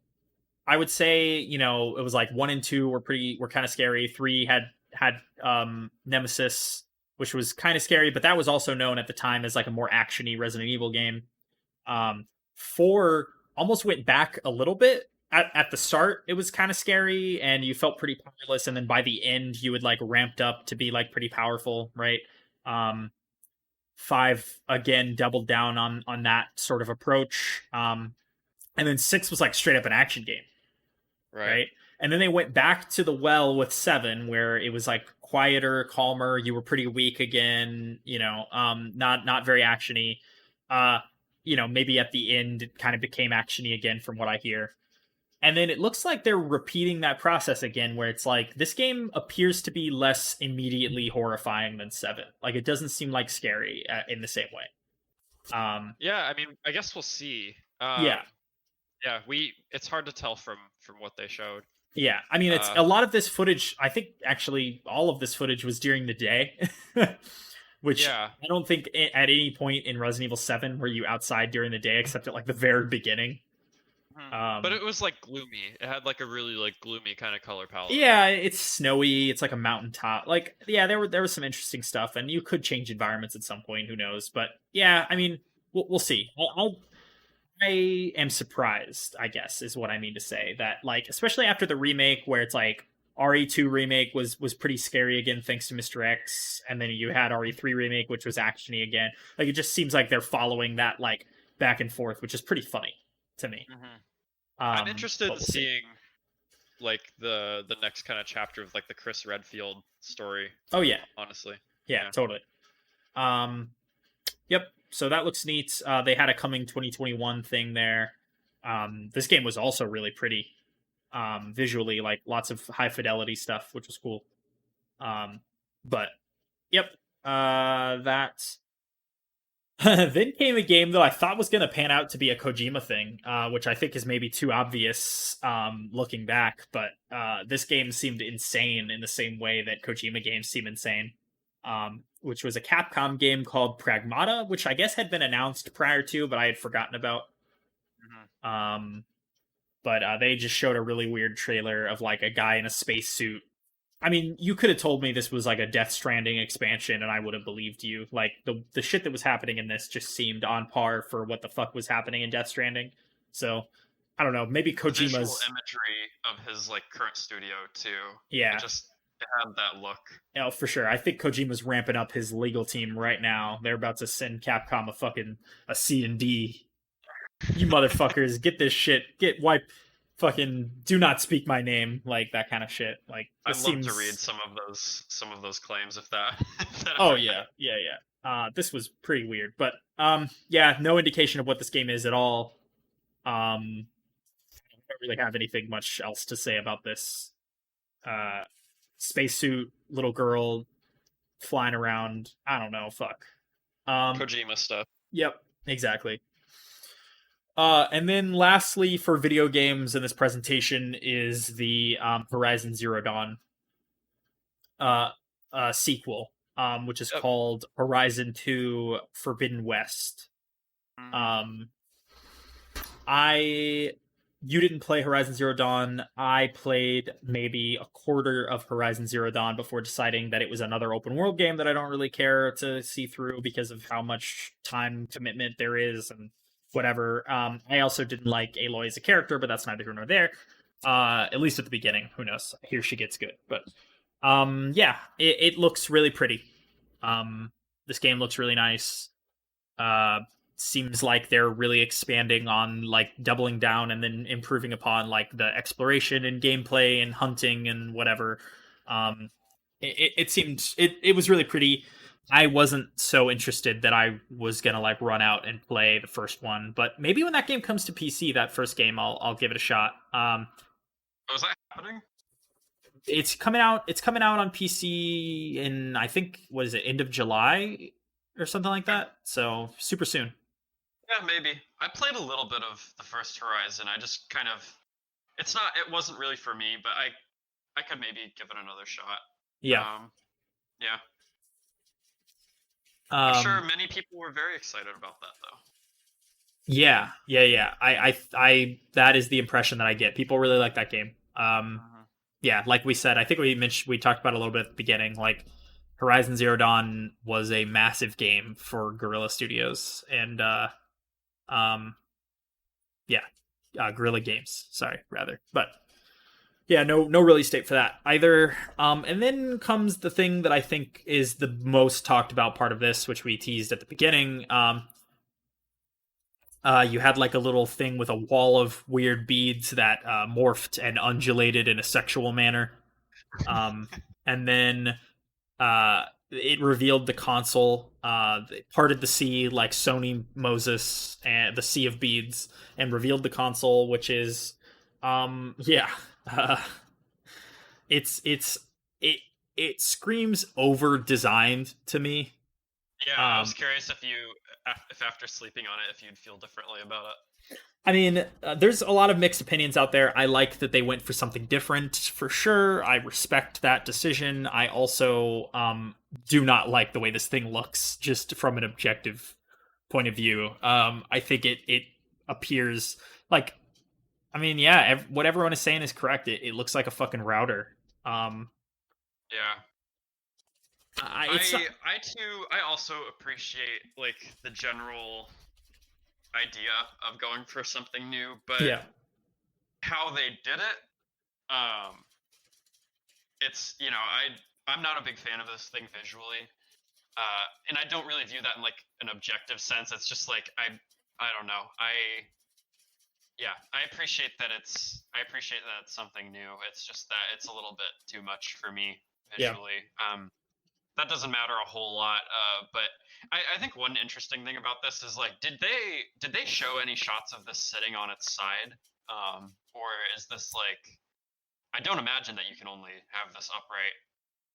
I would say, it was like 1 and 2 were kind of scary. 3 had Nemesis, which was kind of scary, but that was also known at the time as like a more actiony Resident Evil game. 4 almost went back a little bit. At the start, it was kind of scary, and you felt pretty powerless. And then by the end, you would like ramped up to be like pretty powerful, right? Um, 5 again doubled down on that sort of approach. And then 6 was like straight up an action game,
right.
right? And then they went back to the well with 7, where it was like quieter, calmer. You were pretty weak again, not very actiony. Uh, maybe at the end it kind of became actiony again, from what I hear. And then it looks like they're repeating that process again, where it's like this game appears to be less immediately horrifying than 7. Like it doesn't seem like scary in the same way.
Yeah, I mean, I guess we'll see.
Yeah,
Yeah, it's hard to tell from what they showed.
yeah. I mean, it's
Uh,
a lot of this footage. I think actually all of this footage was during the day, which
yeah.
I don't think at any point in Resident Evil 7 were you outside during the day, except at like the very beginning.
But
Um,
it was like gloomy. It had like a really like gloomy kind of color palette.
yeah, it's snowy. It's like a mountaintop. Like, yeah, there was some interesting stuff, and you could change environments at some point. Who knows? But yeah, I mean, we'll see. I am surprised, I guess, is what I mean to say. That like, especially after the remake, where it's like RE2 remake was pretty scary again, thanks to Mr. X, and then you had RE3 remake, which was actiony again. Like, it just seems like they're following that like back and forth, which is pretty funny to me.
I'm interested
But
in
we'll see.
seeing like the next kind of chapter of like the Chris Redfield story.
Oh yeah,
Honestly,
yeah,
yeah.
totally. Um, yep. So that looks neat. They had a coming 2021 thing there. This game was also really pretty visually, like lots of high fidelity stuff, which was cool. But yep, that. Then came a game though I thought was going to pan out to be a Kojima thing, which I think is maybe too obvious looking back. But this game seemed insane in the same way that Kojima games seem insane. Which was a Capcom game called Pragmata, which I guess had been announced prior to, but I had forgotten about.
hmm
Um, but they just showed a really weird trailer of like a guy in a spacesuit. I mean, you could have told me this was like a Death Stranding expansion, and I would have believed you. Like the shit that was happening in this just seemed on par for what the fuck was happening in Death Stranding. So I don't know. Maybe
The visual
Kojima's.
imagery of his like current studio too. It
Yeah,
just it had that look.
for sure. I think Kojima's ramping up his legal team right now. They're about to send Capcom a fucking a C and D. You motherfuckers, get this shit. Wipe. Fucking do not speak my name, like that kind of shit. Like
I'd
this
love to read
seems.
some of those claims if that if that
Oh
ever
yeah,
happened.
yeah, yeah. This was pretty weird, but yeah, no indication of what this game is at all. I don't really have anything much else to say about this. Uh, Spacesuit, little girl flying around. I don't know. Fuck. Um,
Kojima stuff.
yep, exactly. And then lastly, for video games in this presentation is the Horizon Zero Dawn uh, sequel, which is
Yep.
called Horizon 2 Forbidden West.
Mm.
Um, I you didn't play Horizon Zero Dawn. I played maybe a quarter of Horizon Zero Dawn before deciding that it was another open world game that I don't really care to see through because of how much time commitment there is and whatever. I also didn't like Aloy as a character, but that's neither here nor there. At least at the beginning. Who knows? Here she gets good, but yeah, it looks really pretty. This game looks really nice. Uh, Seems like they're really expanding on like doubling down and then improving upon like the exploration and gameplay and hunting and whatever. It seemed it was really pretty. I wasn't so interested that I was gonna like run out and play the first one, but maybe when that game comes to PC, that first game, I'll give it a shot.
Oh, is that happening?
It's coming out. It's coming out on PC in I think what is it, end of July or something like
Okay.
that. So super soon.
Yeah, maybe. I played a little bit of the first Horizon. I just kind of it wasn't really for me, but I could maybe give it another shot.
Yeah.
Yeah. I'm sure
Um.
many people were very excited about that though.
Yeah. Yeah. Yeah. That is the impression that I get. People really like that game.
Mhm.
Yeah. Like we said, I think we talked about it a little bit at the beginning. Like Horizon Zero Dawn was a massive game for Guerrilla Studios, and um, yeah, Guerrilla Games. Sorry, rather, but yeah, no release date for that either. And then comes the thing that I think is the most talked about part of this, which we teased at the beginning. You had like a little thing with a wall of weird beads that morphed and undulated in a sexual manner. And then it revealed the console. It parted the sea like Sony Moses and the Sea of Beads, and revealed the console, which is, yeah, uh, it's it it screams over designed to me.
Yeah, I was
Um,
curious if after sleeping on it, if you'd feel differently about it.
I mean, there's a lot of mixed opinions out there. I like that they went for something different for sure. I respect that decision. I also do not like the way this thing looks, just from an objective point of view. I think it appears like, I mean, yeah, what everyone is saying is correct. It looks like a fucking router. Um,
Yeah.
it's not,
I too I also appreciate like the general idea of going for something new, but
yeah,
how they did it, um, it's I'm not a big fan of this thing visually, and I don't really view that in like an objective sense. It's just like I don't know. I appreciate that it's something new. It's just that it's a little bit too much for me
yeah.
visually. That doesn't matter a whole lot. But I think one interesting thing about this is like, did they show any shots of this sitting on its side, or is this like? I don't imagine that you can only have this upright,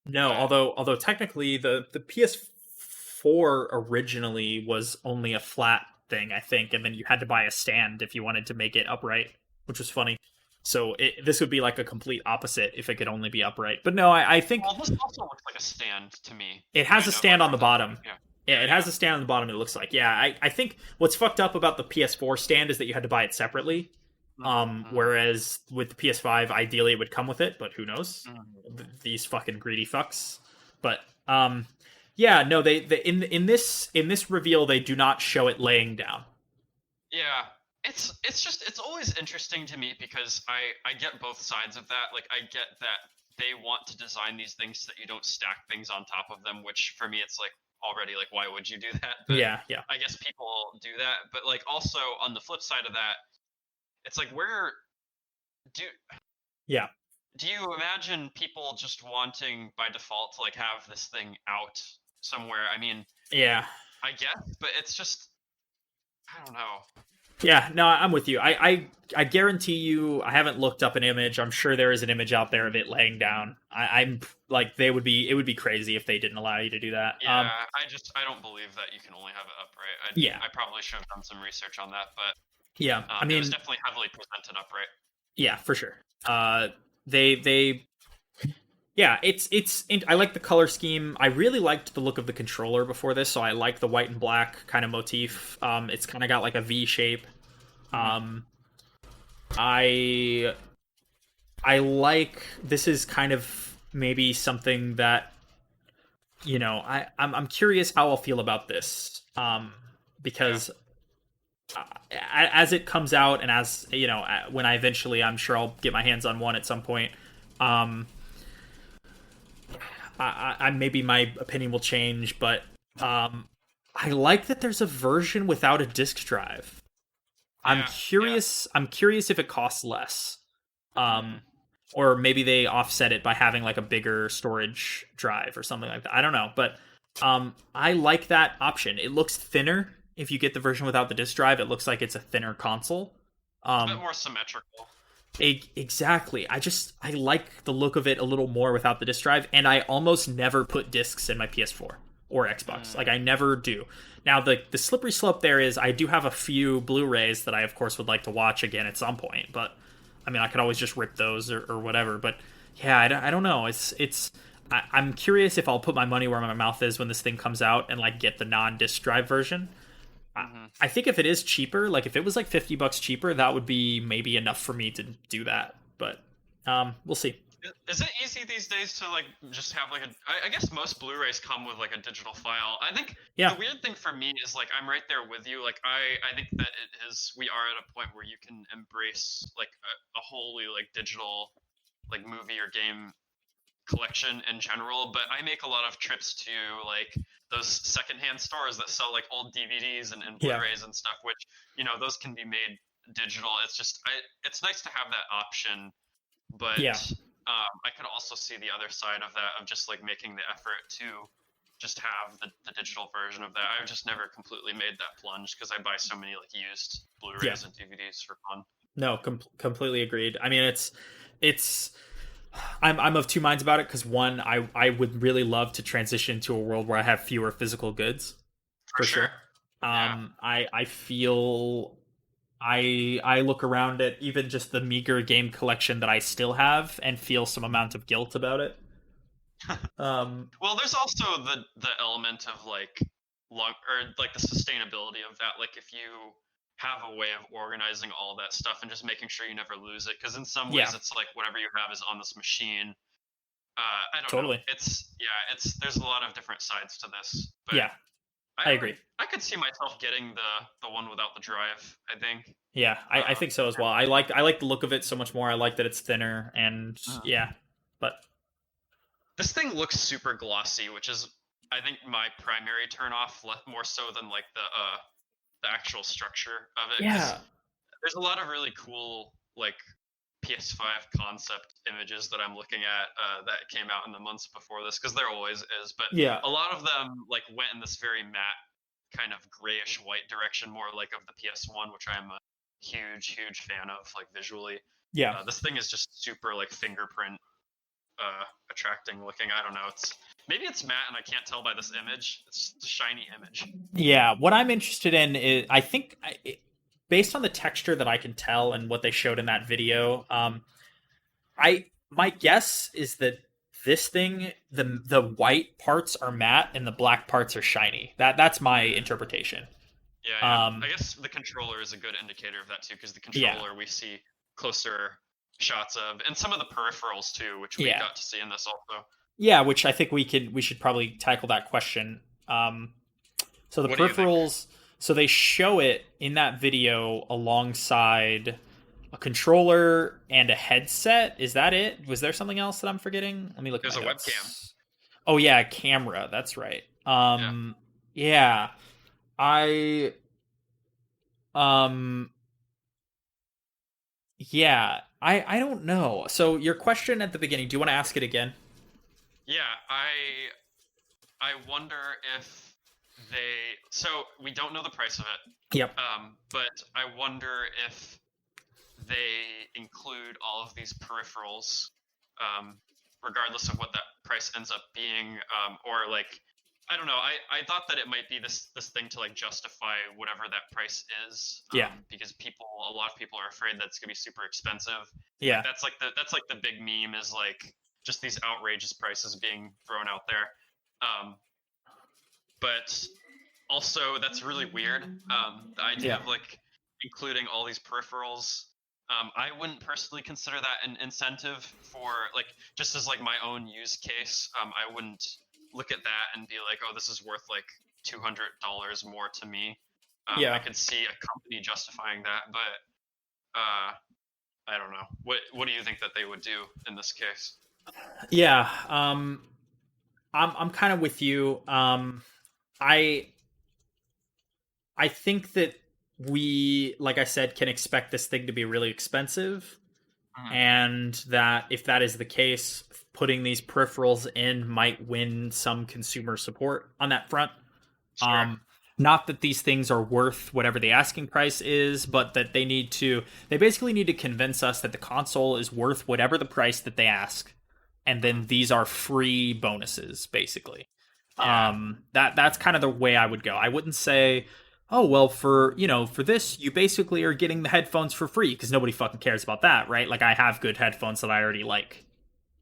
No,
but
although technically the PS4 originally was only a flat thing, I think, and then you had to buy a stand if you wanted to make it upright, which was funny. So this would be like a complete opposite if it could only be upright. But no, I think
well, this also looks like a stand to me,
it has a
kind of like
stand on
from
the
the
bottom.
yeah,
Yeah,
yeah,
it has a stand on the bottom. It looks like. Yeah, I think what's fucked up about the PS4 stand is that you had to buy it separately.
yeah. Mm-hmm,
Whereas with the PS5, ideally it would come with it, but who knows?
mm-hmm.
These fucking greedy fucks. But yeah, no, they in this reveal they do not show it laying down.
Yeah, it's always interesting to me because I get both sides of that. Like I get that they want to design these things so that you don't stack things on top of them, which for me it's like already. Like, why would you do that? But
Yeah, yeah.
I guess people do that. But like, also on the flip side of that, it's like, where do
Yeah.
do you imagine people just wanting by default to like have this thing out somewhere? I mean,
Yeah.
I guess, but it's just, I don't know.
Yeah, no, I'm with you. I guarantee you, I haven't looked up an image. I'm sure there is an image out there of it laying down. I'm like, it would be crazy if they didn't allow you to do that.
Yeah, I don't believe that you can only have it upright.
Yeah,
I probably should have done some research on that, but
yeah. I
it was
mean,
definitely heavily presented upright.
yeah, for sure. They yeah, I like the color scheme. I really liked the look of the controller before this, so I like the white and black kind of motif. It's kind of got like a V shape. Um, I I like this is kind of maybe something that I'm curious how I'll feel about this. Because as it comes out and as when I eventually I'm sure I'll get my hands on one at some point. I maybe my opinion will change, but I like that there's a version without a disk drive. I'm curious. Yeah. I'm curious if it costs less, or maybe they offset it by having like a bigger storage drive or something like that. I don't know, but I like that option. It looks thinner if you get the version without the disk drive. It looks like it's a thinner console.
A bit more symmetrical.
Exactly. I like the look of it a little more without the disk drive, and I almost never put discs in my PS4 or Xbox. Like I never do. Now the slippery slope there is I do have a few Blu-rays that I of course would like to watch again at some point, but I mean I could always just rip those or whatever. But yeah, I don't know. I'm curious if I'll put my money where my mouth is when this thing comes out and like get the non-disc drive version. I think if it is cheaper, like if it was like $50 cheaper, that would be maybe enough for me to do that. But we'll see.
Is it easy these days to like just have like I guess most Blu-rays come with like a digital file. I think the weird thing for me is like I'm right there with you. Like I think that we are at a point where you can embrace like a wholly like digital like movie or game collection in general, but I make a lot of trips to like those secondhand stores that sell like old DVDs and Blu-rays and stuff, which those can be made digital. It's just it's nice to have that option, but I could also see the other side of that of just like making the effort to just have the digital version of that. I've just never completely made that plunge because I buy so many like used Blu-rays and DVDs for fun.
No, completely agreed. I mean, it's I'm of two minds about it because one, I would really love to transition to a world where I have fewer physical goods.
For sure.
I feel I look around at even just the meager game collection that I still have and feel some amount of guilt about it.
Well, there's also the element of like the sustainability of that. Like if you have a way of organizing all that stuff and just making sure you never lose it, because in some ways it's like whatever you have is on this machine. I don't know. It's there's a lot of different sides to this. But
I agree.
I could see myself getting the one without the drive, I think.
Yeah, I think so as well. I like the look of it so much more. I like that it's thinner and but
this thing looks super glossy, which is I think my primary turnoff, more so than like the actual structure of it.
Yeah.
There's a lot of really cool like PS5 concept images that I'm looking at that came out in the months before this, because there always is, but a lot of them like went in this very matte kind of grayish white direction, more like of the PS1, which I'm a huge fan of like visually. This thing is just super like fingerprint attracting looking. I don't know, maybe it's matte and I can't tell by this image. It's a shiny image.
Yeah, what I'm interested in is I think based on the texture that I can tell and what they showed in that video, my guess is that this thing, the white parts are matte and the black parts are shiny. That's my interpretation.
I guess the controller is a good indicator of that too, because the controller we see closer shots of, and some of the peripherals too, which we got to see in this also. Yeah,
which I think we should probably tackle that question. So the peripherals, so they show it in that video alongside a controller and a headset. Is that it? Was there something else that I'm forgetting? Let me look.
There's a webcam.
Oh yeah, camera. That's right.
Yeah.
Yeah. I um yeah. I don't know. So your question at the beginning, do you want to ask it again?
Yeah, I wonder if so we don't know the price of it.
Yep.
But I wonder if they include all of these peripherals, um, regardless of what that price ends up being, or like I don't know. I thought that it might be this thing to like justify whatever that price is,
Yeah.
because a lot of people are afraid that it's gonna be super expensive. Like
Yeah.
that's like the big meme is like just these outrageous prices being thrown out there. But also that's really weird. The idea
Yeah.
of like including all these peripherals. I wouldn't personally consider that an incentive for like just as like my own use case. I wouldn't look at that and be like, oh, this is worth like $200 more to me. I
Yeah.
could see a company justifying that, but I don't know. What do you think that they would do in this case?
Yeah. I'm kind of with you. I I think that we, like I said, can expect this thing to be really expensive,
Mhm.
and that if that is the case, putting these peripherals in might win some consumer support on that front.
Sure.
Um, Not that these things are worth whatever the asking price is, but that they basically need to convince us that the console is worth whatever the price that they ask, and
Mhm.
then these are free bonuses, basically.
Yeah.
That's kind of the way I would go. I wouldn't say, oh well, for this you basically are getting the headphones for free, because nobody fucking cares about that, right? Like I have good headphones that I already like.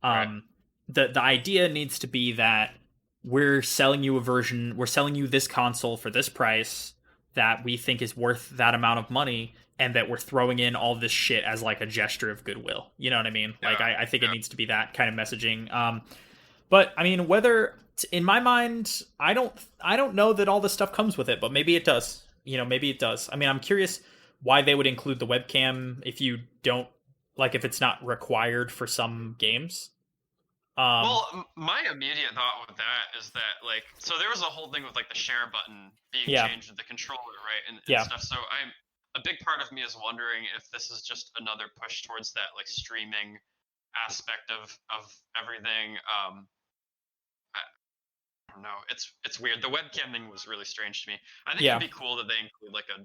Right.
um the idea needs to be that we're selling you this console for this price that we think is worth that amount of money, and that we're throwing in all this shit as like a gesture of goodwill. You know what I mean? Like
Yeah.
I think it
Yeah.
needs to be that kind of messaging. But I mean, whether in my mind, I don't know that all this stuff comes with it, but maybe it does. You know, maybe it does. I mean, I'm curious why they would include the webcam if you don't, like, if it's not required for some games. Um,
Well, my immediate thought with that is that like so there was a whole thing with like the share button being
yeah,
changed to the controller, right, and
yeah,
stuff. So I'm a big part of me is wondering if this is just another push towards that like streaming aspect of everything. I don't know. It's weird. The webcam thing was really strange to me. I think it'd
yeah.
be cool that they include like a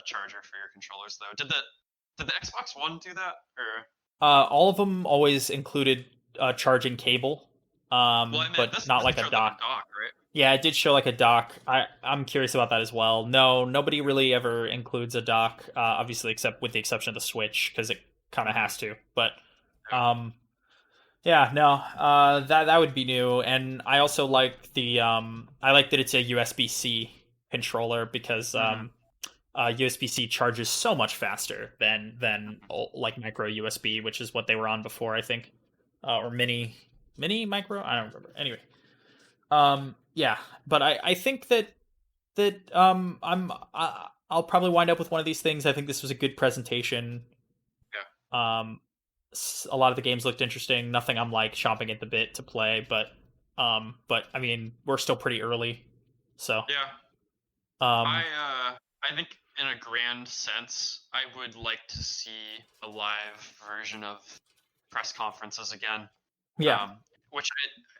charger for your controllers though. Did the Xbox One do that or?
All of them always included a charging cable,
Well, I meant
but not
this
like a
showed like a
dock.
dock, right?
Yeah, it did show like a dock. I'm curious about that as well. No, nobody really ever includes a dock, obviously, except with the exception of the Switch, because it kind of has to. But
Yeah.
um, yeah, no, that would be new. And I also like I like that it's a USB-C controller, because
Mm-hmm.
USB-C charges so much faster than like micro USB, which is what they were on before, I think, or mini micro. I don't remember. Anyway, yeah, but I think that I'll probably wind up with one of these things. I think this was a good presentation.
Yeah.
Um, a lot of the games looked interesting. Nothing I'm like chomping at the bit to play, but I mean we're still pretty early, so
Yeah.
um,
I think in a grand sense, I would like to see a live version of press conferences again.
yeah,
Um, which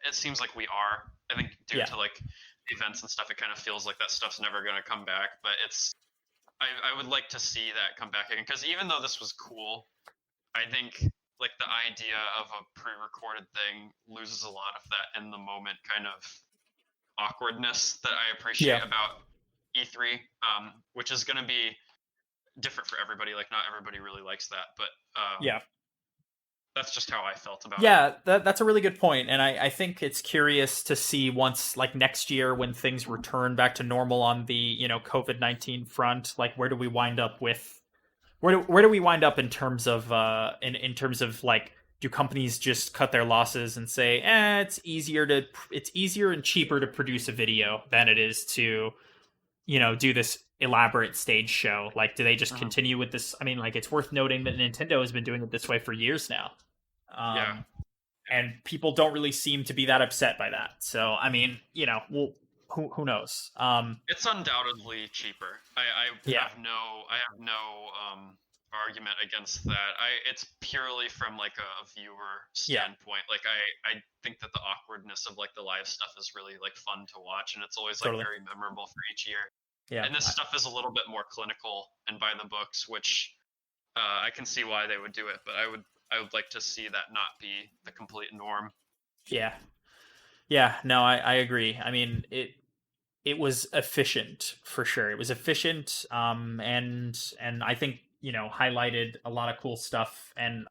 it seems like we are. I think due
yeah,
to like events and stuff, it kind of feels like that stuff's never going to come back. But I would like to see that come back again because even though this was cool, I think like the idea of a pre-recorded thing loses a lot of that in the moment kind of awkwardness that I appreciate
yeah,
about E3, which is going to be different for everybody. Like, not everybody really likes that, but
yeah.
that's just how I felt about it.
Yeah, that's a really good point, and I think it's curious to see once, like next year, when things return back to normal on the COVID-19 front, like where do we wind up with where do we wind up in terms of in terms of like, do companies just cut their losses and say, it's easier and cheaper to produce a video than it is to do this elaborate stage show? Like, do they just
Mhm.
continue with this? I mean, like, it's worth noting that Nintendo has been doing it this way for years now.
Yeah,
Um, and people don't really seem to be that upset by that. So I mean, well, who knows?
It's undoubtedly cheaper.
Yeah,
I have no argument against that. It's purely from like a viewer
yeah,
standpoint. Like I think that the awkwardness of like the live stuff is really like fun to watch, and it's always like
totally.
very memorable for each year.
Yeah,
And this stuff is a little bit more clinical and by the books, which I can see why they would do it, but I would like to see that not be the complete norm.
yeah, yeah. No, I agree. I mean, it was efficient for sure. It was efficient, and I think highlighted a lot of cool stuff. And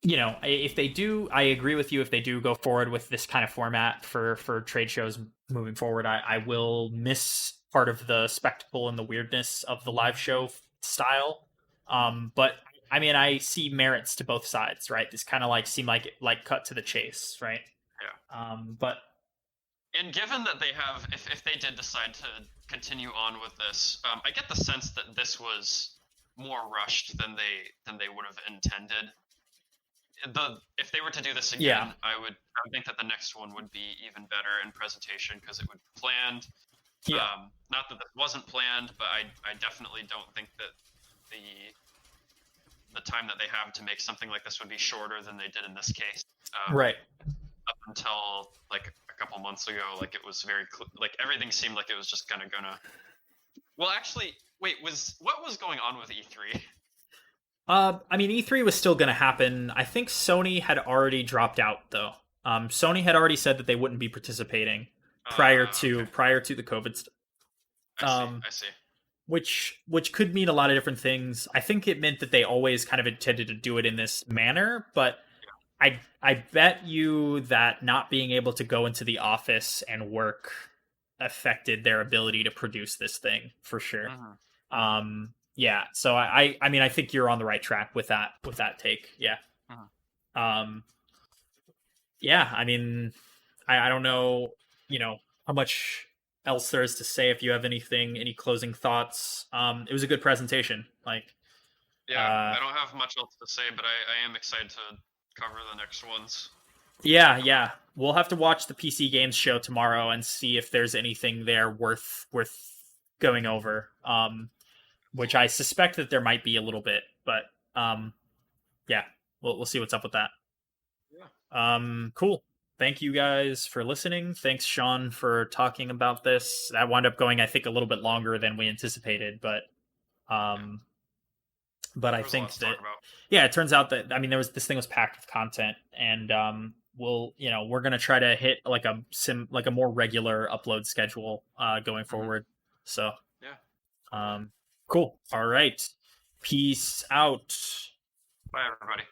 if they do, I agree with you. If they do go forward with this kind of format for trade shows moving forward, I will miss part of the spectacle and the weirdness of the live show style. But I mean, I see merits to both sides, right? This kind of like seem like cut to the chase, right?
Yeah.
But
And given that they have, if they did decide to continue on with this, I get the sense that this was more rushed than they would have intended. If they were to do this again,
yeah,
I would think that the next one would be even better in presentation because it would be planned.
yeah,
Not that this wasn't planned, but I definitely don't think that the time that they have to make something like this would be shorter than they did in this case.
right.
Up until like a couple months ago, like it was very like everything seemed like it was just gonna. Well, actually, wait, what was going on with E3?
I mean, E3 was still going to happen. I think Sony had already dropped out, though. Sony had already said that they wouldn't be participating prior to
Okay.
the COVID stuff.
I see.
Which could mean a lot of different things. I think it meant that they always kind of intended to do it in this manner, but I bet you that not being able to go into the office and work affected their ability to produce this thing for sure.
Mm-hmm.
Yeah, so I mean I think you're on the right track with that take. Yeah.
Mm-hmm.
Yeah, I mean I don't know, how much else there is to say. If you have any closing thoughts. It was a good presentation. Like
yeah, I don't have much else to say, but I am excited to cover the next ones.
Yeah. We'll have to watch the PC Games show tomorrow and see if there's anything there worth going over. Which I suspect that there might be a little bit, but yeah, we'll see what's up with that.
Yeah.
Cool. Thank you guys for listening. Thanks, Sean, for talking about this. That wound up going, I think, a little bit longer than we anticipated, but I think that it turns out that this thing was packed with content, and we're gonna try to hit like a more regular upload schedule going forward. So
yeah.
Cool. All right. Peace out.
Bye, everybody.